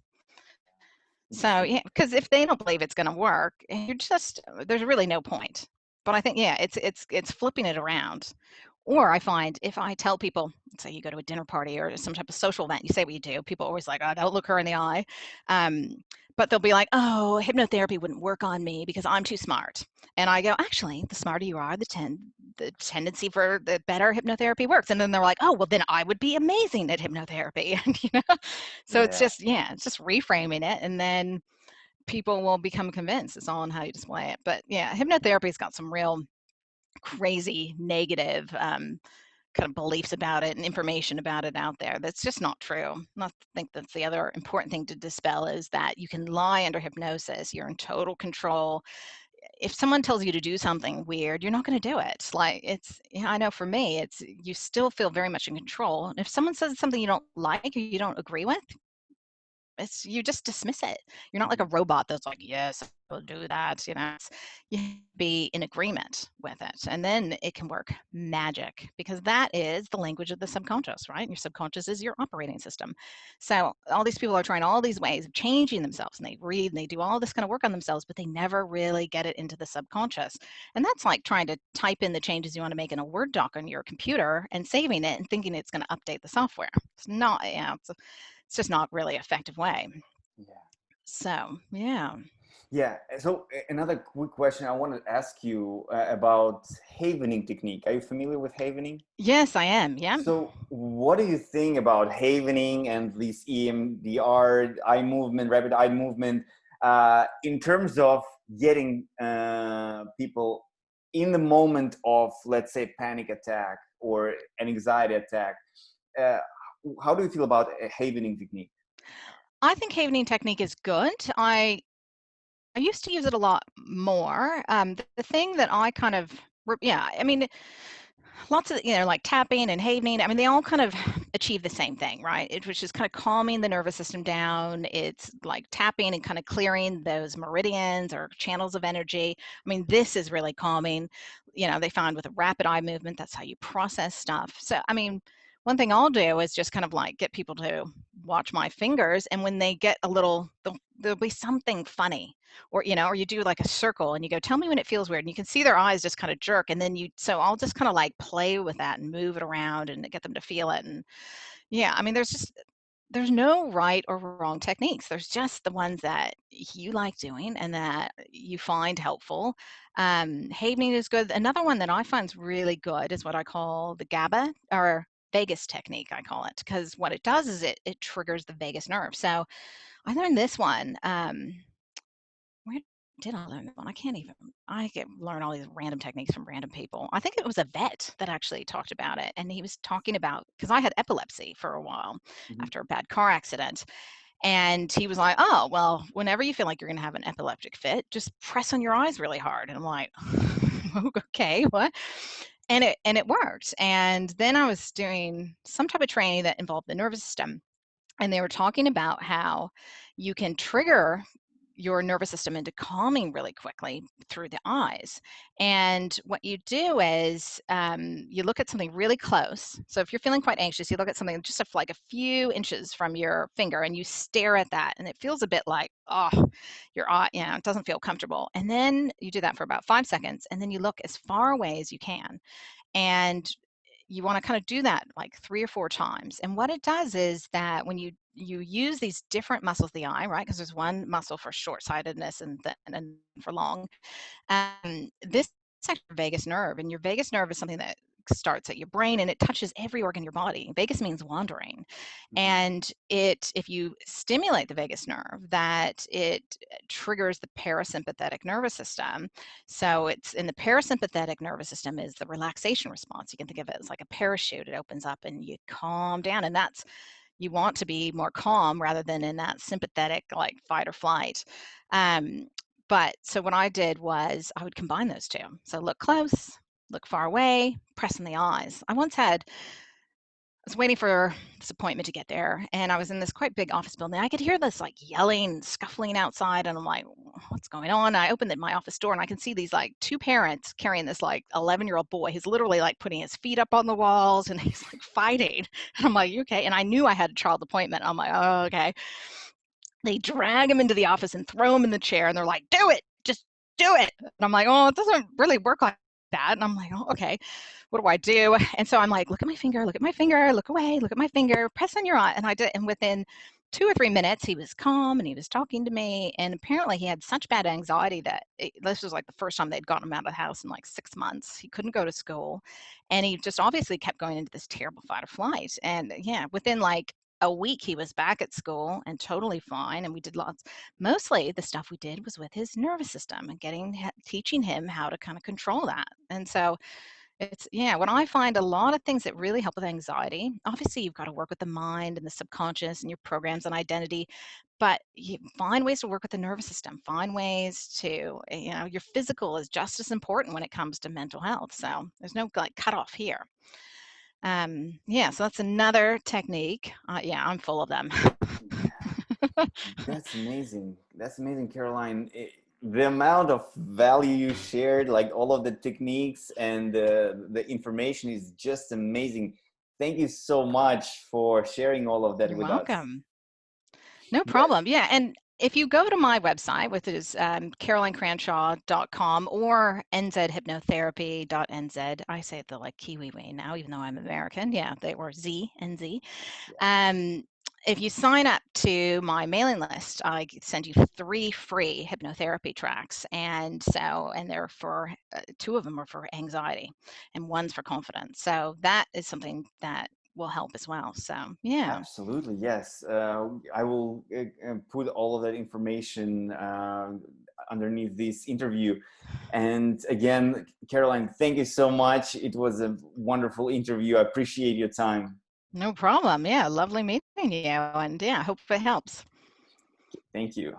So, Interesting. yeah, because if they don't believe it's gonna work, you're just there's really no point. But I think, yeah, it's flipping it around. Or I find if I tell people, say you go to a dinner party or some type of social event, you say what you do, people are always like, "Oh, don't look her in the eye." Um, but they'll be like, "Oh, hypnotherapy wouldn't work on me because I'm too smart." And I go, "Actually, the smarter you are, the tendency for the better hypnotherapy works." And then they're like, "Oh, well, then I would be amazing at hypnotherapy." And so it's Yeah. just, yeah, it's just reframing it, and then people will become convinced. It's all in how you display it. But yeah, hypnotherapy's got some real crazy negative kind of beliefs about it and information about it out there that's just not true. And I think that's the other important thing to dispel is that you can lie under hypnosis. You're in total control. If someone tells you to do something weird, you're not going to do it. Like I know for me, it's you still feel very much in control. And if someone says something you don't like or you don't agree with, it's you just dismiss it. You're not like a Mhm. robot that's like, yes, I'll do that. You have to be in agreement with it. And then it can work magic because that is the language of the subconscious, right? Your subconscious is your operating system. So all these people are trying all these ways of changing themselves and they read and they do all this kind of work on themselves, but they never really get it into the subconscious. And that's like trying to type in the changes you want to make in a Word doc on your computer and saving it and thinking it's going to update the software. It's not, it's just not really effective way. Yeah. So, yeah. Yeah. So another quick question I want to ask you about havening technique. Are you familiar with havening? Yes, I am. Yeah. So what do you think about havening and this EMDR, eye movement, rapid eye movement, in terms of getting people in the moment of, let's say, panic attack or an anxiety attack? Uh, how do you feel about a havening technique? I think havening technique is good. I used to use it a lot more. The thing that I kind of yeah, I mean, lots of, like tapping and havening, I mean, they all kind of achieve the same thing, right? Which is kind of calming the nervous system down. It's like tapping and kind of clearing those meridians or channels of energy. I mean, this is really calming. They found with a rapid eye movement, that's how you process stuff. So, I mean, one thing I'll do is just kind of like get people to watch my fingers. And when they get a little, there'll be something funny or you do like a circle and you go, tell me when it feels weird. And you can see their eyes just kind of jerk. And then so I'll just kind of like play with that and move it around and get them to feel it. And yeah, I mean, there's no right or wrong techniques. There's just the ones that you like doing and that you find helpful. Havening is good. Another one that I find is really good is what I call the GABA or vagus technique, I call it, because what it does is it triggers the vagus nerve. So I learned this one. Where did I learn that one? I can't even. Learn all these random techniques from random people. I think it was a vet that actually talked about it, and he was talking about because I had epilepsy for a while Mhm. after a bad car accident, and he was like, "Oh, well, whenever you feel like you're going to have an epileptic fit, just press on your eyes really hard." And I'm like, "Okay, what?" And it worked. And then I was doing some type of training that involved the nervous system, and they were talking about how you can trigger your nervous system into calming really quickly through the eyes. And what you do is you look at something really close. So if you're feeling quite anxious, you look at something just like a few inches from your finger and you stare at that. And it feels a bit like, oh, your eye, it doesn't feel comfortable. And then you do that for about 5 seconds. And then you look as far away as you can. And you want to kind of do that like 3 or 4 times. And what it does is that when you use these different muscles of the eye, right? Because there's one muscle for short-sightedness and for long. This is actually your vagus nerve, and your vagus nerve is something that starts at your brain and it touches every organ in your body. Vagus means wandering. Mhm. And if you stimulate the vagus nerve, that it triggers the parasympathetic nervous system. So it's in the parasympathetic nervous system is the relaxation response. You can think of it as like a parachute. It opens up and you calm down. And that's, you want to be more calm rather than in that sympathetic, like fight or flight. Um, but so what I did was I would combine those two. So look close, look far away, press in the eyes. I was waiting for this appointment to get there, and I was in this quite big office building. I could hear this like yelling, scuffling outside, and I'm like, what's going on? I opened my office door and I can see these like 2 parents carrying this like 11-year-old boy. He's literally like putting his feet up on the walls and he's like fighting. And I'm like, you okay? And I knew I had a child appointment. I'm like, oh, okay. They drag him into the office and throw him in the chair, and they're like, do it, just do it. And I'm like, oh, it doesn't really work like that. And I'm like, oh, okay, what do I do? And so I'm like, look at my finger, look away, look at my finger, press on your eye. And I did, and within 2 or 3 minutes, he was calm and he was talking to me. And apparently he had such bad anxiety that this was like the first time they'd gotten him out of the house in like 6 months. He couldn't go to school. And he just obviously kept going into this terrible fight or flight. And yeah, within like a week he was back at school and totally fine, and we did lots, mostly the stuff we did was with his nervous system and teaching him how to kind of control that. And so it's, yeah, when I find a lot of things that really help with anxiety, obviously you've got to work with the mind and the subconscious and your programs and identity, but you find ways to work with the nervous system, find ways to, your physical is just as important when it comes to mental health. So there's no like cutoff here. Yeah, so that's another technique. Yeah, I'm full of them. That's amazing. That's amazing, Caroline. The amount of value you shared, like all of the techniques and the information is just amazing. Thank you so much for sharing all of that You're with us. welcome. No Yes. problem. Yeah, and if you go to my website, which is carolinecranshaw.com or nzhypnotherapy.nz, I say it the like Kiwi way now, even though I'm American. Yeah, they were NZ. Um, if you sign up to my mailing list, I send you 3 free hypnotherapy tracks. And they're for 2 of them are for anxiety and one's for confidence. So that is something that will help as well. So, yeah. Absolutely, yes. I will put all of that information underneath this interview. And again, Caroline, thank you so much. It was a wonderful interview. I appreciate your time. No problem. Yeah, lovely meeting you. And yeah, I hope it helps. Thank you.